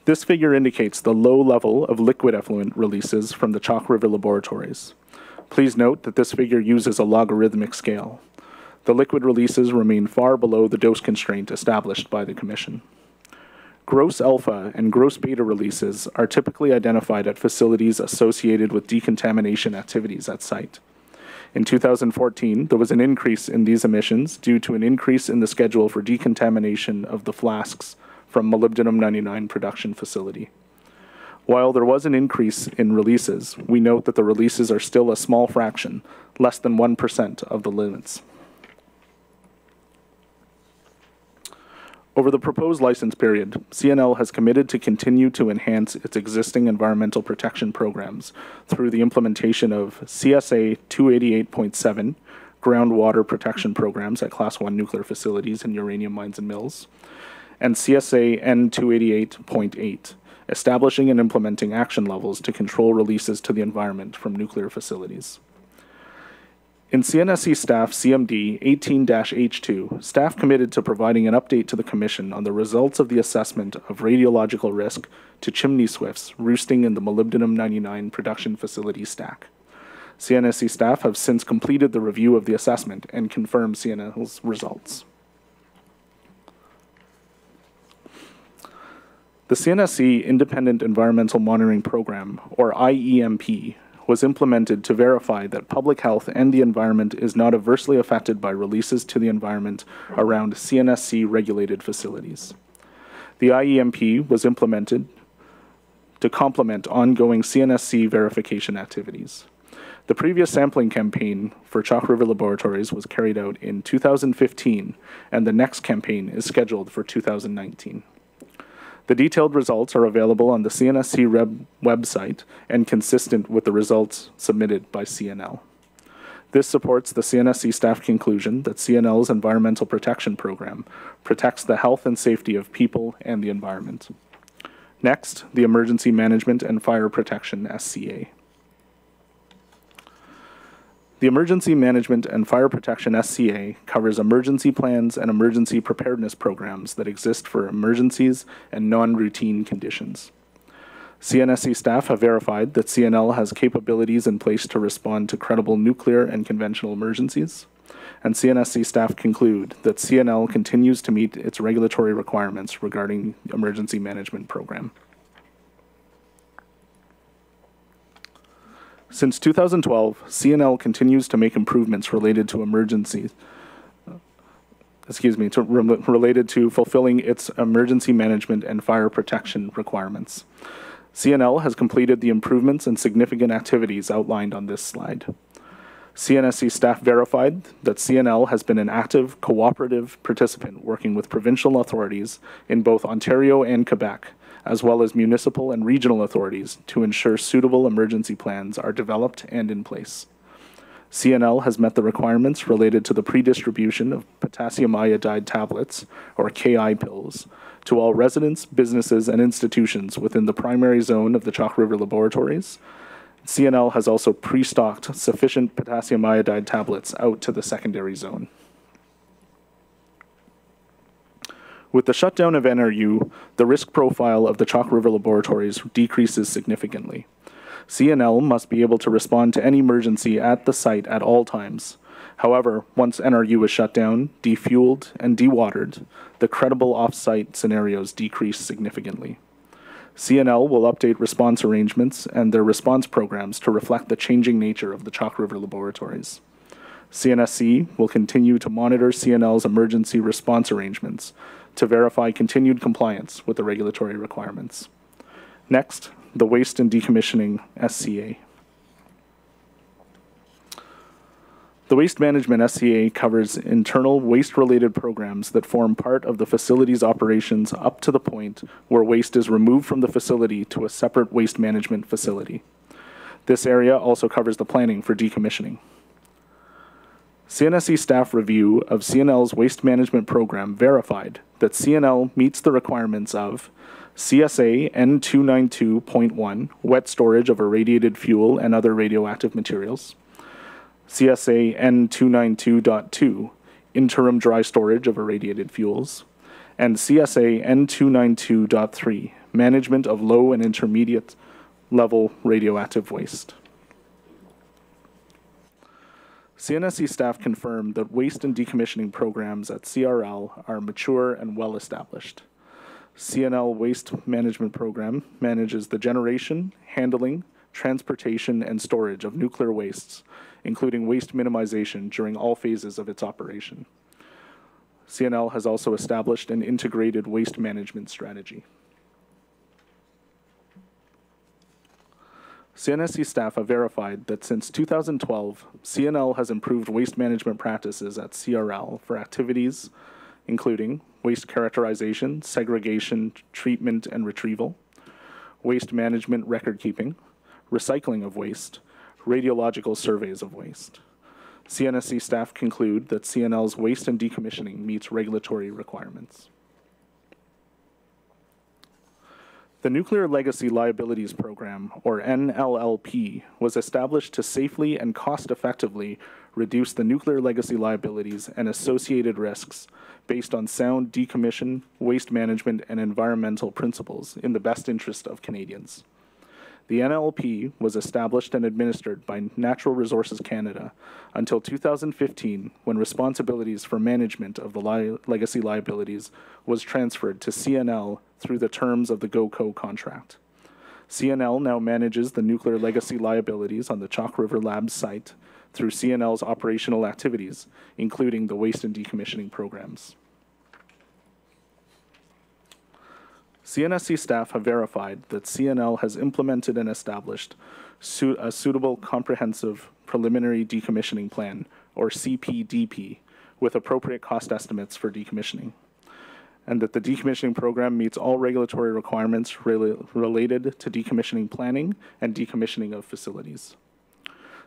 This figure indicates the low level of liquid effluent releases from the Chalk River Laboratories. Please note that this figure uses a logarithmic scale. The liquid releases remain far below the dose constraint established by the Commission. Gross alpha and gross beta releases are typically identified at facilities associated with decontamination activities at site. In 2014, there was an increase in these emissions due to an increase in the schedule for decontamination of the flasks from molybdenum-99 production facility. While there was an increase in releases, we note that the releases are still a small fraction, less than 1% of the limits. Over the proposed license period, CNL has committed to continue to enhance its existing environmental protection programs through the implementation of CSA 288.7, groundwater protection programs at Class 1 nuclear facilities and uranium mines and mills, and CSA N288.8, establishing and implementing action levels to control releases to the environment from nuclear facilities. In CNSC staff CMD 18-H2, staff committed to providing an update to the Commission on the results of the assessment of radiological risk to chimney swifts roosting in the molybdenum-99 production facility stack. CNSC staff have since completed the review of the assessment and confirmed CNL's results. The CNSC Independent Environmental Monitoring Program, or IEMP, was implemented to verify that public health and the environment is not adversely affected by releases to the environment around CNSC-regulated facilities. The IEMP was implemented to complement ongoing CNSC verification activities. The previous sampling campaign for Chalk River Laboratories was carried out in 2015, and the next campaign is scheduled for 2019. The detailed results are available on the CNSC website and consistent with the results submitted by CNL. This supports the CNSC staff conclusion that CNL's Environmental Protection Program protects the health and safety of people and the environment. Next, the Emergency Management and Fire Protection SCA. The Emergency Management and Fire Protection SCA covers emergency plans and emergency preparedness programs that exist for emergencies and non-routine conditions. CNSC staff have verified that CNL has capabilities in place to respond to credible nuclear and conventional emergencies, and CNSC staff conclude that CNL continues to meet its regulatory requirements regarding the emergency management program. Since 2012, CNL continues to make improvements related to related to fulfilling its emergency management and fire protection requirements. CNL has completed the improvements and significant activities outlined on this slide. CNSC staff verified that CNL has been an active, cooperative participant working with provincial authorities in both Ontario and Quebec, as well as municipal and regional authorities to ensure suitable emergency plans are developed and in place. CNL has met the requirements related to the pre-distribution of potassium iodide tablets, or KI pills, to all residents, businesses, and institutions within the primary zone of the Chalk River Laboratories. CNL has also pre-stocked sufficient potassium iodide tablets out to the secondary zone. With the shutdown of NRU, the risk profile of the Chalk River Laboratories decreases significantly. CNL must be able to respond to any emergency at the site at all times. However, once NRU is shut down, defueled, and dewatered, the credible off-site scenarios decrease significantly. CNL will update response arrangements and their response programs to reflect the changing nature of the Chalk River Laboratories. CNSC will continue to monitor CNL's emergency response arrangements to verify continued compliance with the regulatory requirements. Next, the Waste and Decommissioning SCA. The Waste Management SCA covers internal waste-related programs that form part of the facility's operations up to the point where waste is removed from the facility to a separate waste management facility. This area also covers the planning for decommissioning. CNSC staff review of CNL's waste management program verified that CNL meets the requirements of CSA N292.1, wet storage of irradiated fuel and other radioactive materials, CSA N292.2, interim dry storage of irradiated fuels, and CSA N292.3, management of low and intermediate level radioactive waste. CNSC staff confirmed that waste and decommissioning programs at CRL are mature and well established. CNL Waste Management Program manages the generation, handling, transportation, and storage of nuclear wastes, including waste minimization during all phases of its operation. CNL has also established an integrated waste management strategy. CNSC staff have verified that since 2012, CNL has improved waste management practices at CRL for activities including waste characterization, segregation, treatment and retrieval, waste management record keeping, recycling of waste, radiological surveys of waste. CNSC staff conclude that CNL's waste and decommissioning meets regulatory requirements. The Nuclear Legacy Liabilities Program, or NLLP, was established to safely and cost-effectively reduce the nuclear legacy liabilities and associated risks based on sound decommission, waste management, and environmental principles in the best interest of Canadians. The NLP was established and administered by Natural Resources Canada until 2015, when responsibilities for management of the legacy liabilities was transferred to CNL through the terms of the GOCO contract. CNL now manages the nuclear legacy liabilities on the Chalk River Labs site through CNL's operational activities, including the waste and decommissioning programs. CNSC staff have verified that CNL has implemented and established a suitable comprehensive preliminary decommissioning plan, or CPDP, with appropriate cost estimates for decommissioning, and that the decommissioning program meets all regulatory requirements related to decommissioning planning and decommissioning of facilities.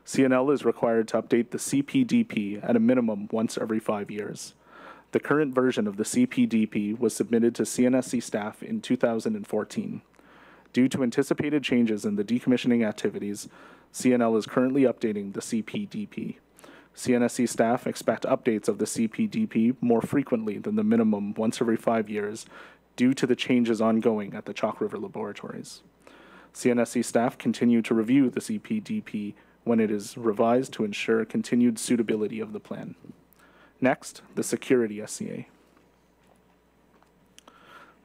CNL is required to update the CPDP at a minimum once every 5 years. The current version of the CPDP was submitted to CNSC staff in 2014. Due to anticipated changes in the decommissioning activities, CNL is currently updating the CPDP. CNSC staff expect updates of the CPDP more frequently than the minimum once every 5 years due to the changes ongoing at the Chalk River Laboratories. CNSC staff continue to review the CPDP when it is revised to ensure continued suitability of the plan. Next, the Security SCA.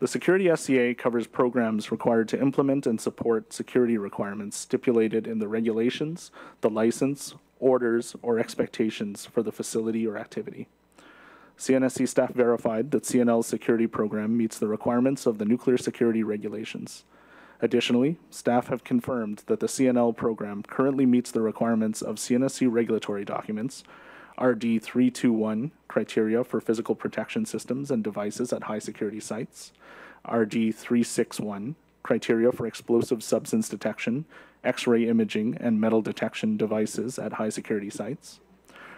The Security SCA covers programs required to implement and support security requirements stipulated in the regulations, the license, orders, or expectations for the facility or activity. CNSC staff verified that CNL's security program meets the requirements of the nuclear security regulations. Additionally, staff have confirmed that the CNL program currently meets the requirements of CNSC regulatory documents, RD 321, criteria for physical protection systems and devices at high security sites, RD 361, criteria for explosive substance detection, X-ray imaging, and metal detection devices at high security sites,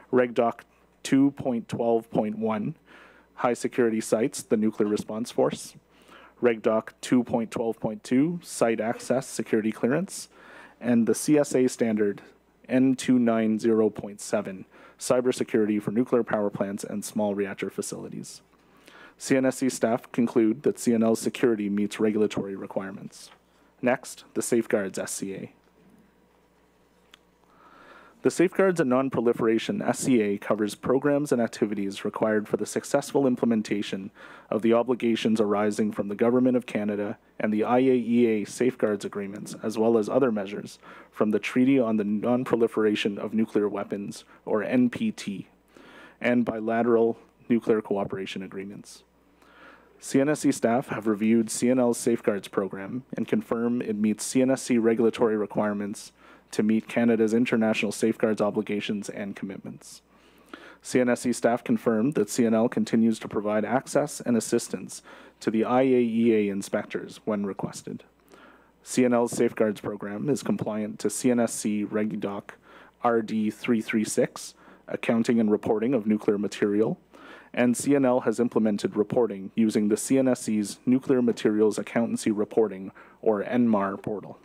Reg Doc 2.12.1, high security sites, the nuclear response force, Reg Doc 2.12.2, site access security clearance, and the CSA standard N290.7, cybersecurity for nuclear power plants and small reactor facilities. CNSC staff conclude that CNL's security meets regulatory requirements. Next, the Safeguards SCA. The Safeguards and Non-Proliferation SCA covers programs and activities required for the successful implementation of the obligations arising from the Government of Canada and the IAEA Safeguards Agreements, as well as other measures from the Treaty on the Non-Proliferation of Nuclear Weapons, or NPT, and bilateral nuclear cooperation agreements. CNSC staff have reviewed CNL's Safeguards program and confirm it meets CNSC regulatory requirements to meet Canada's international safeguards obligations and commitments. CNSC staff confirmed that CNL continues to provide access and assistance to the IAEA inspectors when requested. CNL's Safeguards program is compliant to CNSC Reg Doc RD 336, accounting and reporting of nuclear material, and CNL has implemented reporting using the CNSC's Nuclear Materials Accountancy Reporting, or NMAR, portal.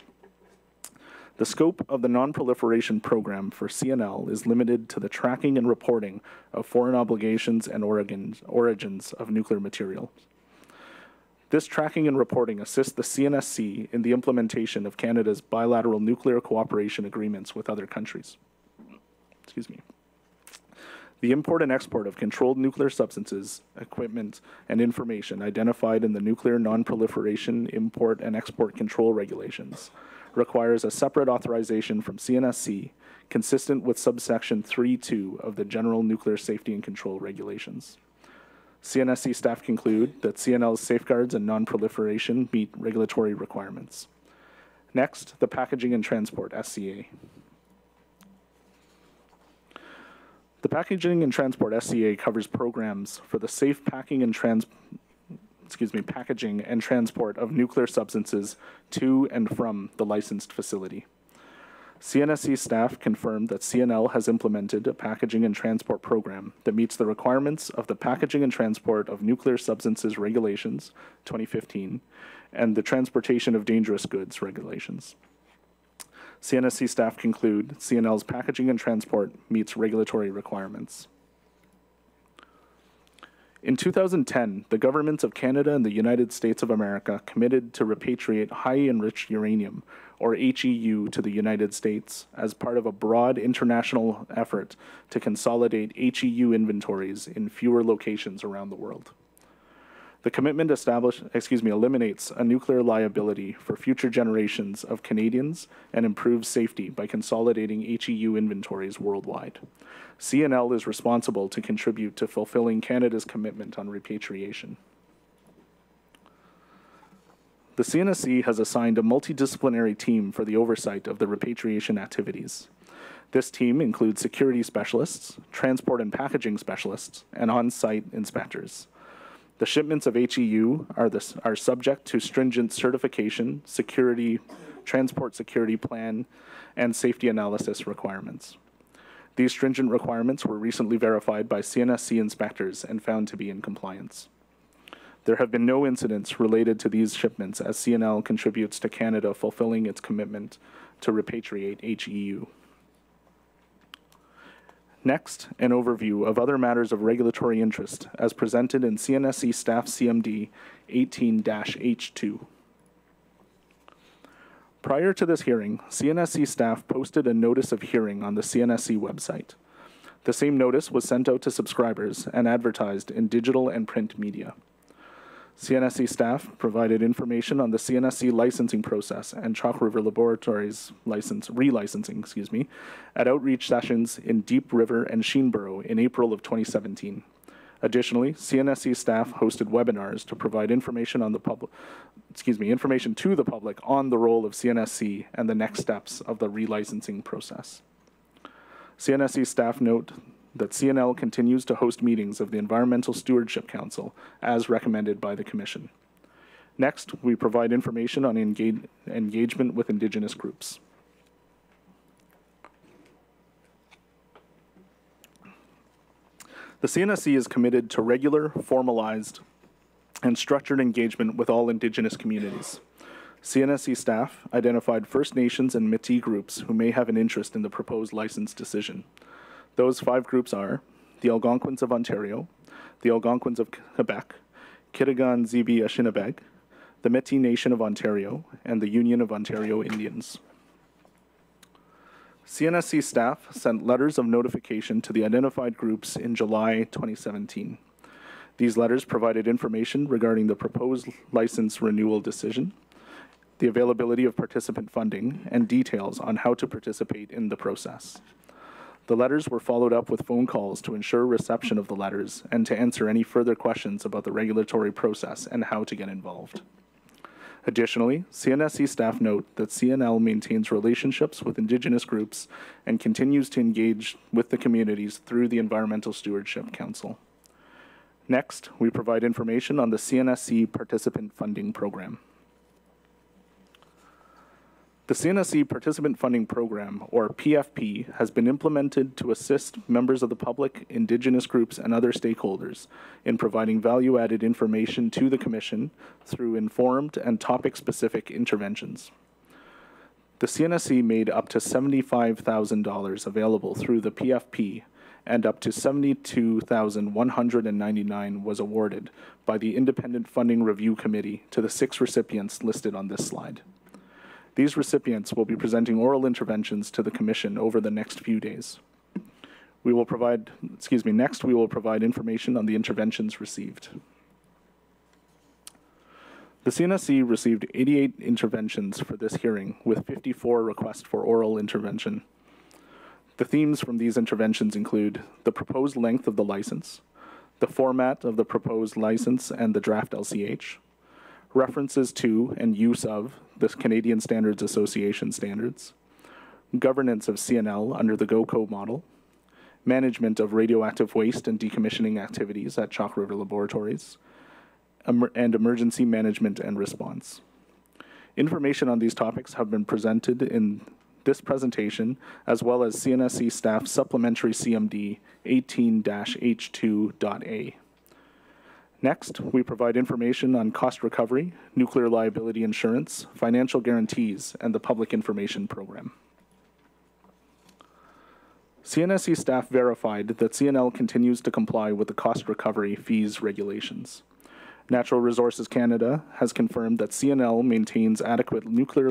The scope of the non-proliferation program for CNL is limited to the tracking and reporting of foreign obligations and origins of nuclear material. This tracking and reporting assists the CNSC in the implementation of Canada's bilateral nuclear cooperation agreements with other countries. Excuse me. The import and export of controlled nuclear substances, equipment, and information identified in the Nuclear Non-Proliferation Import and Export Control Regulations requires a separate authorization from CNSC consistent with subsection 3.2 of the General Nuclear Safety and Control Regulations. CNSC staff conclude that CNL's Safeguards and Non-Proliferation meet regulatory requirements. Next, the Packaging and Transport SCA. The Packaging and Transport SCA covers programs for the safe packaging and transport of nuclear substances to and from the licensed facility. CNSC staff confirmed that CNL has implemented a packaging and transport program that meets the requirements of the Packaging and Transport of Nuclear Substances Regulations, 2015, and the Transportation of Dangerous Goods Regulations. CNSC staff conclude CNL's packaging and transport meets regulatory requirements. In 2010, the governments of Canada and the United States of America committed to repatriate high-enriched uranium, or HEU, to the United States as part of a broad international effort to consolidate HEU inventories in fewer locations around the world. The commitment eliminates a nuclear liability for future generations of Canadians and improves safety by consolidating HEU inventories worldwide. CNL is responsible to contribute to fulfilling Canada's commitment on repatriation. The CNSC has assigned a multidisciplinary team for the oversight of the repatriation activities. This team includes security specialists, transport and packaging specialists, and on-site inspectors. The shipments of HEU are subject to stringent certification, security, transport security plan, and safety analysis requirements. These stringent requirements were recently verified by CNSC inspectors and found to be in compliance. There have been no incidents related to these shipments as CNL contributes to Canada fulfilling its commitment to repatriate HEU. Next, an overview of other matters of regulatory interest as presented in CNSC Staff CMD 18-H2. Prior to this hearing, CNSC staff posted a notice of hearing on the CNSC website. The same notice was sent out to subscribers and advertised in digital and print media. CNSC staff provided information on the CNSC licensing process and Chalk River Laboratories relicensing, at outreach sessions in Deep River and Sheenborough in April of 2017. Additionally, CNSC staff hosted webinars to provide information on the information to the public on the role of CNSC and the next steps of the relicensing process. CNSC staff note that CNL continues to host meetings of the Environmental Stewardship Council as recommended by the Commission. Next, we provide information on engagement with Indigenous groups. The CNSC is committed to regular, formalized, and structured engagement with all Indigenous communities. CNSC staff identified First Nations and Métis groups who may have an interest in the proposed license decision. Those 5 groups are the Algonquins of Ontario, the Algonquins of Quebec, Kitigan Zibi Ashinabeg, the Métis Nation of Ontario, and the Union of Ontario Indians. CNSC staff sent letters of notification to the identified groups in July 2017. These letters provided information regarding the proposed license renewal decision, the availability of participant funding, and details on how to participate in the process. The letters were followed up with phone calls to ensure reception of the letters and to answer any further questions about the regulatory process and how to get involved. Additionally, CNSC staff note that CNL maintains relationships with Indigenous groups and continues to engage with the communities through the Environmental Stewardship Council. Next, we provide information on the CNSC Participant Funding Program. The CNSC Participant Funding Program, or PFP, has been implemented to assist members of the public, Indigenous groups, and other stakeholders in providing value-added information to the Commission through informed and topic-specific interventions. The CNSC made up to $75,000 available through the PFP, and up to $72,199 was awarded by the Independent Funding Review Committee to the 6 recipients listed on this slide. These recipients will be presenting oral interventions to the Commission over the next few days. Next, we will provide information on the interventions received. The CNSC received 88 interventions for this hearing, with 54 requests for oral intervention. The themes from these interventions include the proposed length of the license, the format of the proposed license and the draft LCH, references to and use of the Canadian Standards Association standards, governance of CNL under the GOCO model, management of radioactive waste and decommissioning activities at Chalk River Laboratories, and emergency management and response. Information on these topics have been presented in this presentation, as well as CNSC staff supplementary CMD 18-H2.A. Next, we provide information on cost recovery, nuclear liability insurance, financial guarantees, and the public information program. CNSC staff verified that CNL continues to comply with the cost recovery fees regulations. Natural Resources Canada has confirmed that CNL maintains adequate nuclear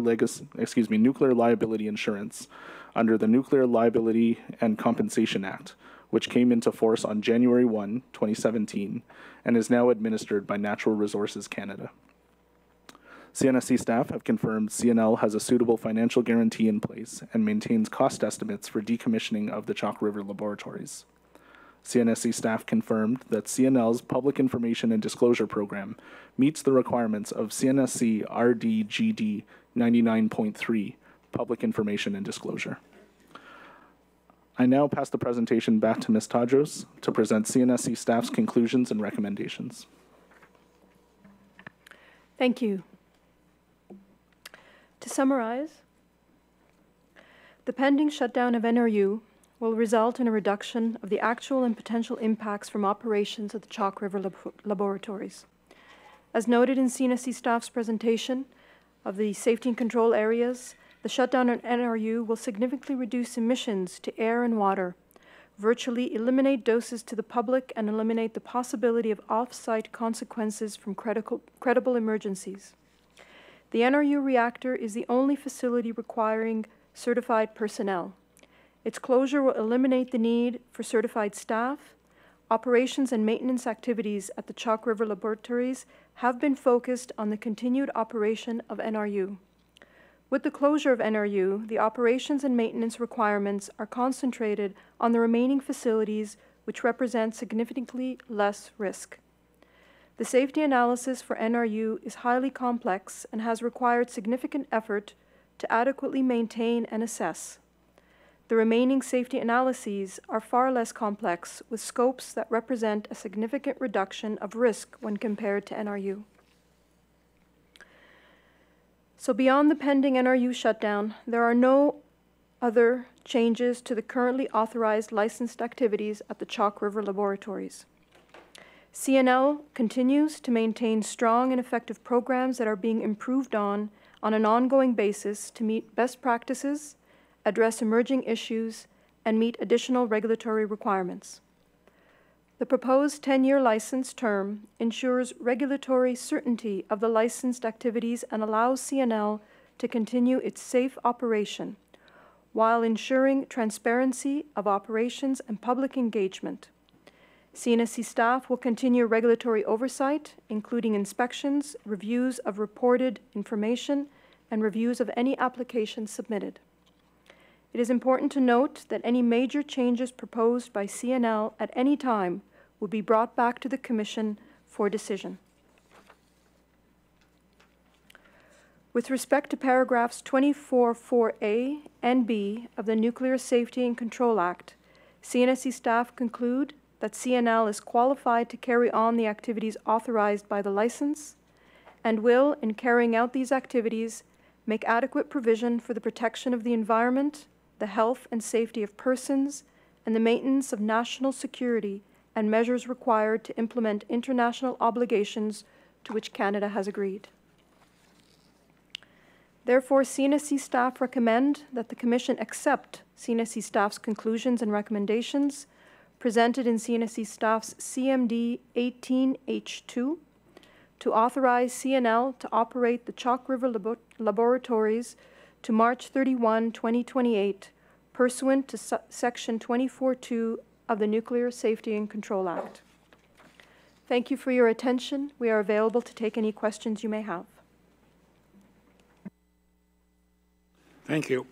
liability insurance under the Nuclear Liability and Compensation Act, which came into force on January 1, 2017, and is now administered by Natural Resources Canada. CNSC staff have confirmed CNL has a suitable financial guarantee in place and maintains cost estimates for decommissioning of the Chalk River Laboratories. CNSC staff confirmed that CNL's Public Information and Disclosure Program meets the requirements of CNSC RDGD 99.3, Public Information and Disclosure. I now pass the presentation back to Ms. Tadros to present CNSC staff's conclusions and recommendations. Thank you. To summarize, the pending shutdown of NRU will result in a reduction of the actual and potential impacts from operations of the Chalk River Laboratories. As noted in CNSC staff's presentation of the safety and control areas, the shutdown of NRU will significantly reduce emissions to air and water, virtually eliminate doses to the public, and eliminate the possibility of off-site consequences from credible emergencies. The NRU reactor is the only facility requiring certified personnel. Its closure will eliminate the need for certified staff. Operations and maintenance activities at the Chalk River Laboratories have been focused on the continued operation of NRU. With the closure of NRU, the operations and maintenance requirements are concentrated on the remaining facilities, which represent significantly less risk. The safety analysis for NRU is highly complex and has required significant effort to adequately maintain and assess. The remaining safety analyses are far less complex, with scopes that represent a significant reduction of risk when compared to NRU. So beyond the pending NRU shutdown, there are no other changes to the currently authorized licensed activities at the Chalk River Laboratories. CNL continues to maintain strong and effective programs that are being improved on an ongoing basis to meet best practices, address emerging issues, and meet additional regulatory requirements. The proposed 10-year license term ensures regulatory certainty of the licensed activities and allows CNL to continue its safe operation while ensuring transparency of operations and public engagement. CNSC staff will continue regulatory oversight, including inspections, reviews of reported information, and reviews of any applications submitted. It is important to note that any major changes proposed by CNL at any time will be brought back to the Commission for decision. With respect to paragraphs 24(4)(a) and (b) of the Nuclear Safety and Control Act, CNSC staff conclude that CNL is qualified to carry on the activities authorized by the license and will, in carrying out these activities, make adequate provision for the protection of the environment, the health and safety of persons, and the maintenance of national security and measures required to implement international obligations to which Canada has agreed. Therefore, CNSC staff recommend that the Commission accept CNSC staff's conclusions and recommendations presented in CNSC staff's CMD 18H2 to authorize CNL to operate the Chalk River Laboratories to March 31, 2028, pursuant to Section 24(2) of the Nuclear Safety and Control Act. Thank you for your attention. We are available to take any questions you may have. Thank you.